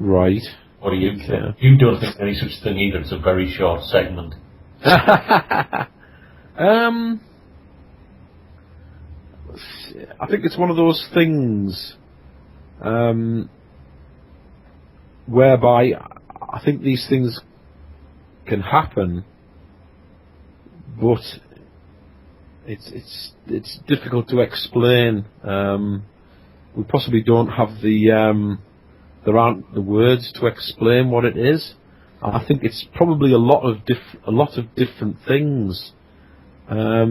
Right. What do you think? You don't think there's any such thing either. It's a very short segment. I think it's one of those things whereby I think these things can happen, but it's difficult to explain. We possibly don't have there aren't the words to explain what it is. I think it's probably a lot of different things. I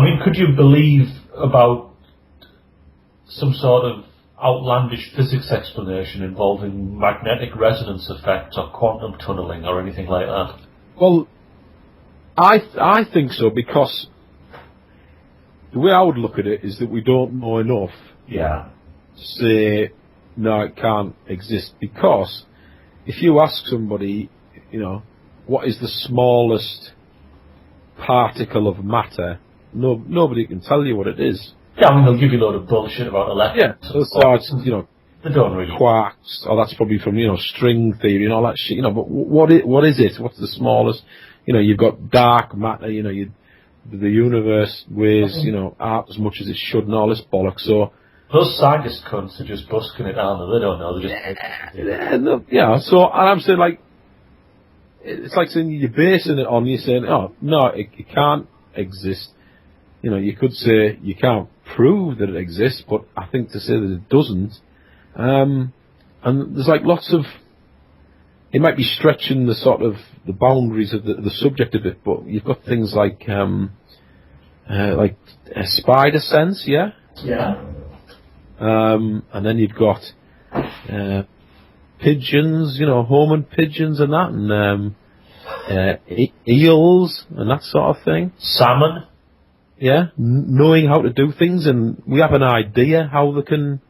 mean, could you believe about some sort of outlandish physics explanation involving magnetic resonance effects or quantum tunneling or anything like that? Well, I think so, because the way I would look at it is that we don't know enough to say, no, it can't exist. Because if you ask somebody, what is the smallest particle of matter, nobody can tell you what it is. Yeah, I mean, they'll give you a load of bullshit about electrons. Yeah, so it's, they don't really. Quarks, or that's probably from, string theory and all that shit, but what is it? What's the smallest? You've got dark matter, the universe weighs, out as much as it should and all this bollocks. So Those scientist cunts are just busking it down. They don't know. They're just Yeah. So and I'm saying like, it's like saying you're basing it on you saying, oh no, it can't exist. You know, you could say you can't prove that it exists, but I think to say that it doesn't, and there's like lots of, it might be stretching the sort of the boundaries of the subject a bit, but you've got things like a spider sense, yeah. Yeah. And then you've got pigeons, you know, homing pigeons and that, and eels and that sort of thing. Salmon. Yeah, knowing how to do things, and we have an idea how they can,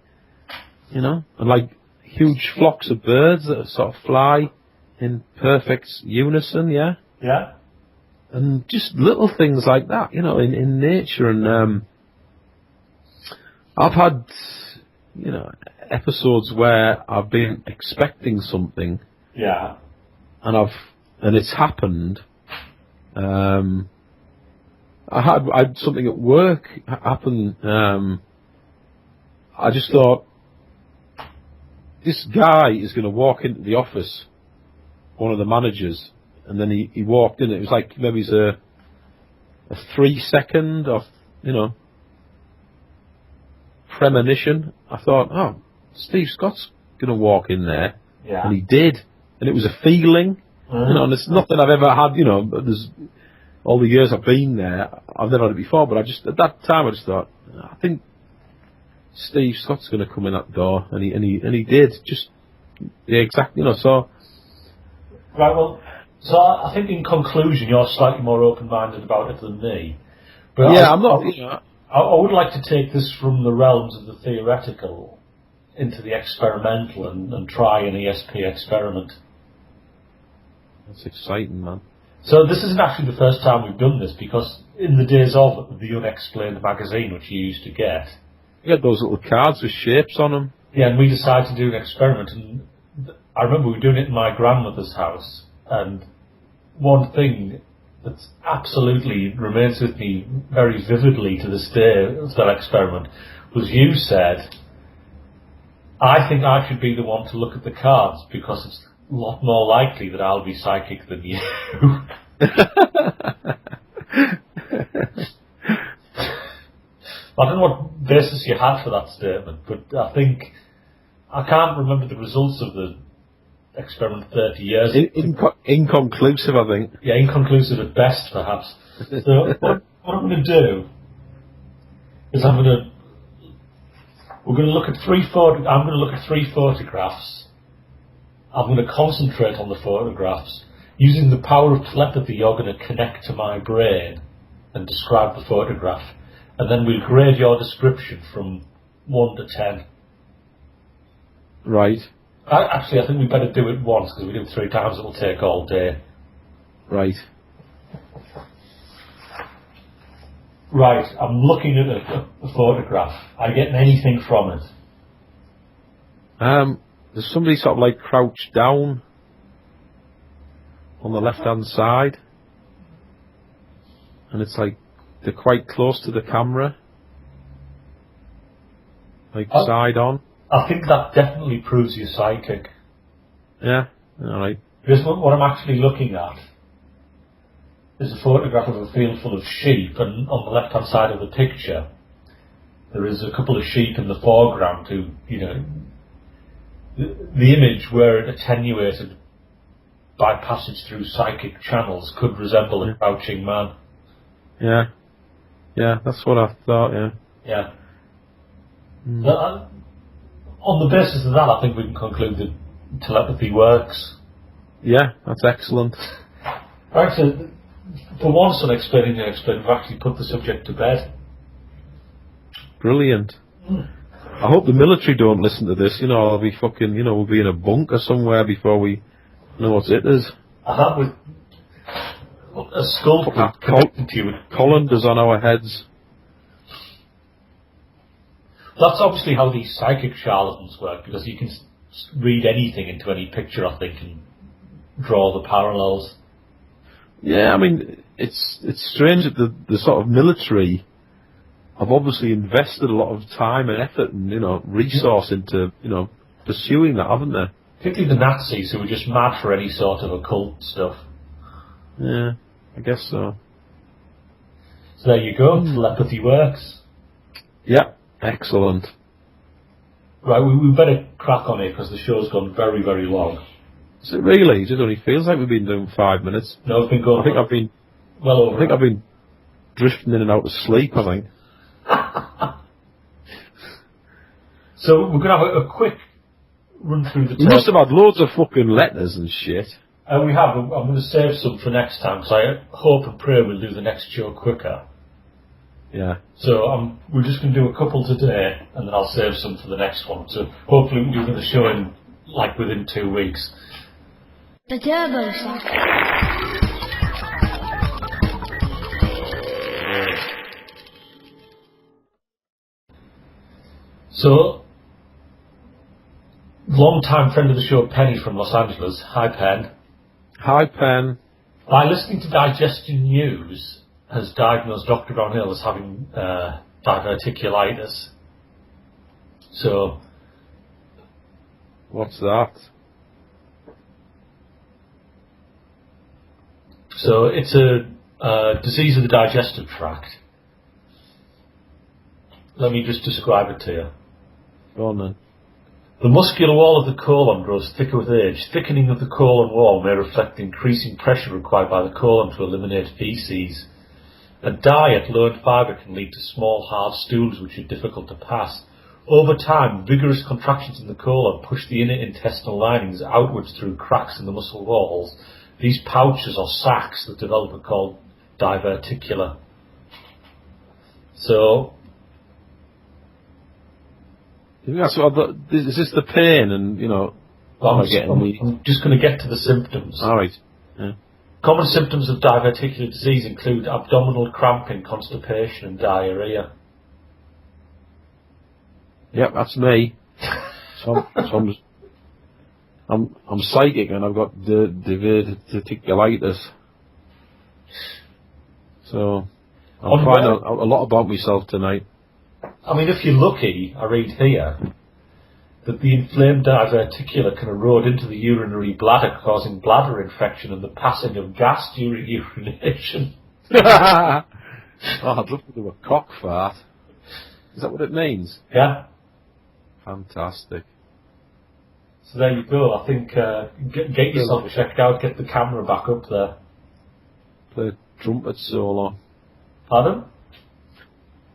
you know, and like huge flocks of birds that sort of fly in perfect unison, yeah. Yeah. And just little things like that, you know, in nature. And I've had, you know, episodes where I've been expecting something. Yeah. And it's happened. I had something at work happen. I just thought, this guy is going to walk into the office, one of the managers, and then he walked in. It was like maybe it's a 3-second of, you know, premonition. I thought, oh, Steve Scott's going to walk in there. Yeah. And he did. And it was a feeling. Mm-hmm. You know, and it's nothing I've ever had, you know, there's all the years I've been there, I've never had it before, but at that time I just thought, I think Steve Scott's going to come in that door, and he did, just the exact, you know, so. Right, well, so I think in conclusion you're slightly more open-minded about it than me. But yeah, I'm not, you know. I would like to take this from the realms of the theoretical into the experimental and try an ESP experiment. That's exciting, man. So this isn't actually the first time we've done this, because in the days of the Unexplained magazine, which you used to get, you get those little cards with shapes on them. Yeah, and we decided to do an experiment, and I remember we were doing it in my grandmother's house, and one thing that absolutely remains with me very vividly to this day of that experiment was you said, I think I should be the one to look at the cards because it's a lot more likely that I'll be psychic than you. I don't know what basis you had for that statement, but I think I can't remember the results of the experiment 30 years. Inconclusive, I think. Yeah, inconclusive at best, perhaps. So what I'm going to do is we're going to look at I'm going to look at 3 photographs. I'm going to concentrate on the photographs. Using the power of telepathy, you're going to connect to my brain and describe the photograph. And then we'll grade your description from 1 to 10. Right. Actually, I think we better do it once, because if we do it 3 times, it'll take all day. Right. Right, I'm looking at a photograph. Are you getting anything from it? There's somebody sort of like crouched down on the left-hand side, and it's like they're quite close to the camera, like side on. I think that definitely proves you're psychic. Yeah, alright. Because what I'm actually looking at is a photograph of a field full of sheep, and on the left-hand side of the picture there is a couple of sheep in the foreground who, you know, the image, where it attenuated by passage through psychic channels, could resemble a crouching man. Yeah. Yeah, that's what I thought, yeah. Yeah. On the basis of that, I think we can conclude that telepathy works. Yeah, that's excellent. Right, so for once on Explaining the Unexplained, we've actually put the subject to bed. Brilliant. I hope the military don't listen to this, you know, I'll be fucking, you know, we'll be in a bunker somewhere before we know what it is. And that with a skull connected to you. Colanders on our heads. That's obviously how these psychic charlatans work, because you can read anything into any picture, I think, and draw the parallels. Yeah, I mean, it's strange that the sort of military I've obviously invested a lot of time and effort and, resource into, pursuing that, haven't they? Particularly the Nazis, who were just mad for any sort of occult stuff. Yeah, I guess so. So there you go, telepathy works. Yeah, excellent. Right, we better crack on it because the show's gone very, very long. Is it really? It only feels like we've been doing 5 minutes. No, it's been going. I think I've been well over. I think I've been drifting in and out of sleep, I think. So we're going to have a quick run through the... We must have had loads of fucking letters and shit. We have. I'm going to save some for next time, because I hope and pray we'll do the next show quicker. Yeah. So we're just going to do a couple today, and then I'll save some for the next one. So hopefully we can do the show in, within 2 weeks. The Turbocast. So, long-time friend of the show, Penny from Los Angeles. Hi, Pen. Hi, Pen. By listening to Digestion News, has diagnosed Dr. Brownhill as having diverticulitis. So... What's that? So, it's a disease of the digestive tract. Let me just describe it to you. Go on then. The muscular wall of the colon grows thicker with age. Thickening of the colon wall may reflect the increasing pressure required by the colon to eliminate feces. A diet low in fibre can lead to small, hard stools which are difficult to pass. Over time, vigorous contractions in the colon push the inner intestinal linings outwards through cracks in the muscle walls. These pouches or sacs that develop are called diverticula. So... That's what is this the pain and, I'm just going to get to the symptoms. All right. Yeah. Common symptoms of diverticular disease include abdominal cramping, constipation and diarrhea. Yep, that's me. So I'm psychic and I've got diverticulitis. So I'm finding out a lot about myself tonight. I mean, if you're lucky, I read here that the inflamed diverticula can erode into the urinary bladder, causing bladder infection and the passing of gas during urination. I'd love to do a cock fart. Is that what it means? Yeah. Fantastic. So there you go. I think get yourself checked out, get the camera back up there. Play a trumpet solo. Pardon?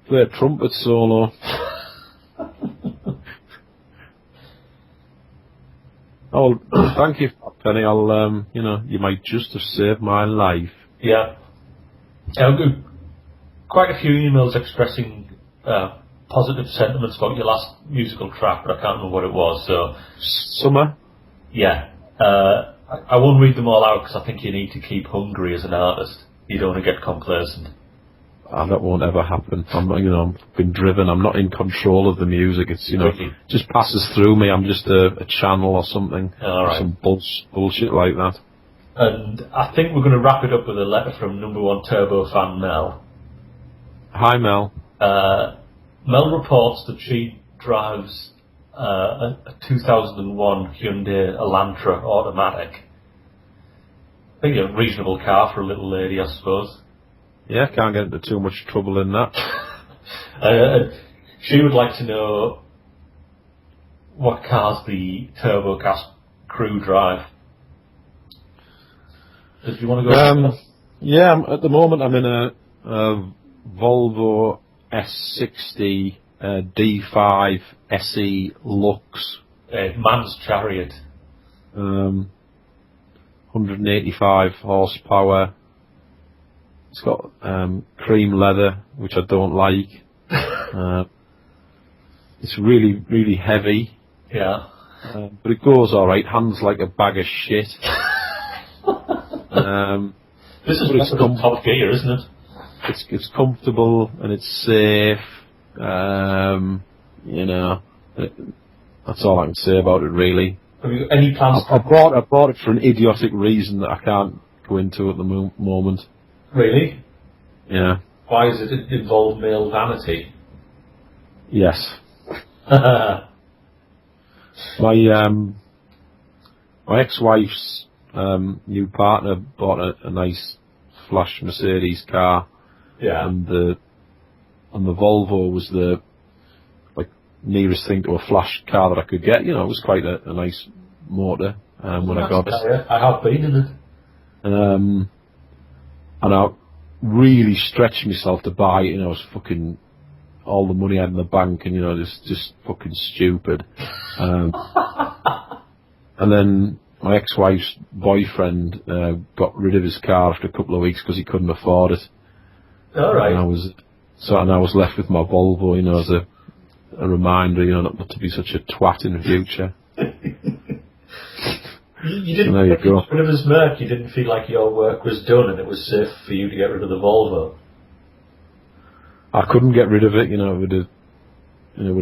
Play a trumpet solo. Oh, thank you, Penny. I'll, you might just have saved my life. Yeah. Quite a few emails expressing positive sentiments about your last musical track, but I can't remember what it was. So, Summer. Yeah. I won't read them all out because I think you need to keep hungry as an artist. You don't want to get complacent. That won't ever happen. I've been driven. I'm not in control of the music. It's, just passes through me. I'm just a channel or something. All right. Some bullshit like that. And I think we're going to wrap it up with a letter from number one Turbo fan Mel. Hi, Mel. Mel reports that she drives a 2001 Hyundai Elantra automatic. I think a reasonable car for a little lady, I suppose. Yeah, can't get into too much trouble in that. She would like to know what cars the Turbocast crew drive. Do you want to go? Yeah, at the moment I'm in a Volvo S60 D5 SE Lux. Man's chariot. 185 horsepower. It's got cream leather, which I don't like. It's really, really heavy. Yeah. But it goes alright. Handles like a bag of shit. This is Top Gear, isn't it? It's comfortable and it's safe. That's all I can say about it, really. Have you got any plans? I bought it for an idiotic reason that I can't go into at the moment. Really? Yeah. Why does it involve male vanity? Yes. My ex-wife's new partner bought a nice flash Mercedes car. Yeah. And the Volvo was the nearest thing to a flash car that I could get. You know, it was quite a nice motor when I got it. I have been in it. And I really stretched myself to buy it. You know, it was fucking all the money I had in the bank, and you know, just fucking stupid. And then my ex-wife's boyfriend got rid of his car after a couple of weeks because he couldn't afford it. All right. And I was left with my Volvo, you know, as a reminder, you know, not to be such a twat in the future. You didn't get rid of his Merc. You didn't feel like your work was done and it was safe for you to get rid of the Volvo. I couldn't get rid of it, you know. It would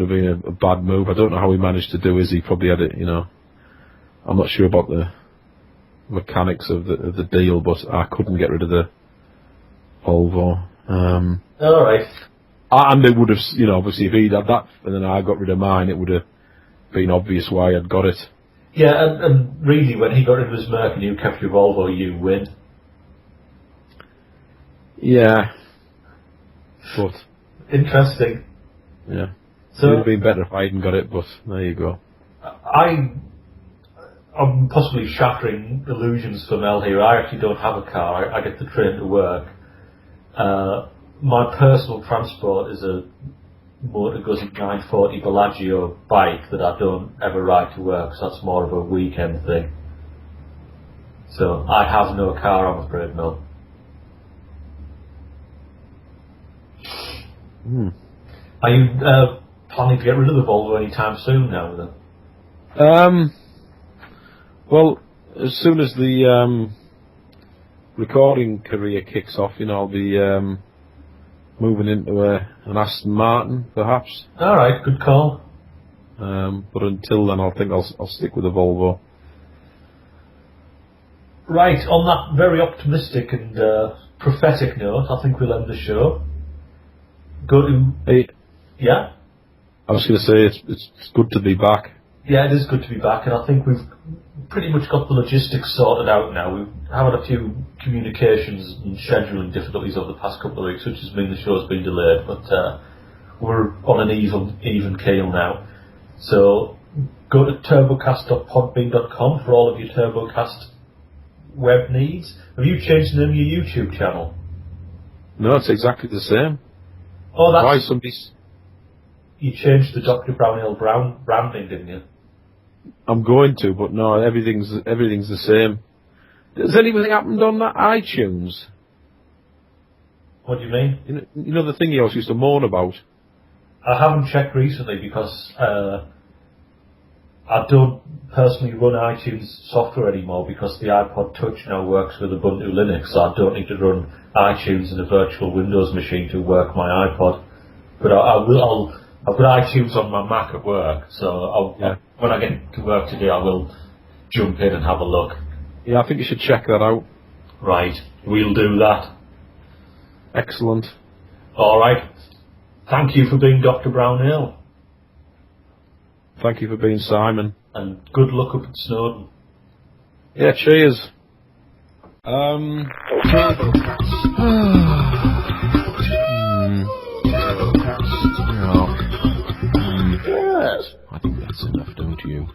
have been a bad move. I don't know how he managed to do it. He probably had it, you know. I'm not sure about the mechanics of the deal, but I couldn't get rid of the Volvo. All right. And it would have, you know, obviously if he'd had that and then I got rid of mine, it would have been obvious why I'd got it. Yeah, and really, when he got rid of his Merc and you kept your Volvo, you win. Yeah. But interesting. Yeah. So it would have been better if I hadn't got it, but there you go. I'm possibly shattering illusions for Mel here. I actually don't have a car. I get the train to work. My personal transport is a Motor Guzzi 940 Bellagio bike that I don't ever ride to work, so that's more of a weekend thing. So I have no car, I'm afraid, Mel. Are you planning to get rid of the Volvo anytime soon now, then? Well, as soon as the recording career kicks off, you know, I'll be moving into an Aston Martin, perhaps. All right, good call. But until then, I think I'll stick with the Volvo. Right, on that very optimistic and prophetic note, I think we'll end the show. Go to... Hey, yeah? I was going to say, it's good to be back. Yeah, it is good to be back, and I think we've pretty much got the logistics sorted out now. We've had a few communications and scheduling difficulties over the past couple of weeks, which has meant the show's been delayed, but we're on an even keel now. So go to turbocast.podbean.com for all of your Turbocast web needs. Have you changed the name of your YouTube channel? No, it's exactly the same. Oh, that's... Why somebody's... You changed the Dr. Brownhill Brown branding, didn't you? I'm going to, but no, everything's the same. Has anything happened on that iTunes? What do you mean? You know the thing you always used to moan about? I haven't checked recently because I don't personally run iTunes software anymore because the iPod Touch now works with Ubuntu Linux, so I don't need to run iTunes in a virtual Windows machine to work my iPod. But I've got iTunes on my Mac at work, so when I get to work today, I will jump in and have a look. Yeah, I think you should check that out. Right, we'll do that. Excellent. All right. Thank you for being Dr. Brownhill. Thank you for being Simon. And good luck up at Snowdon. Yeah, cheers. Yes. I think that's enough, don't you?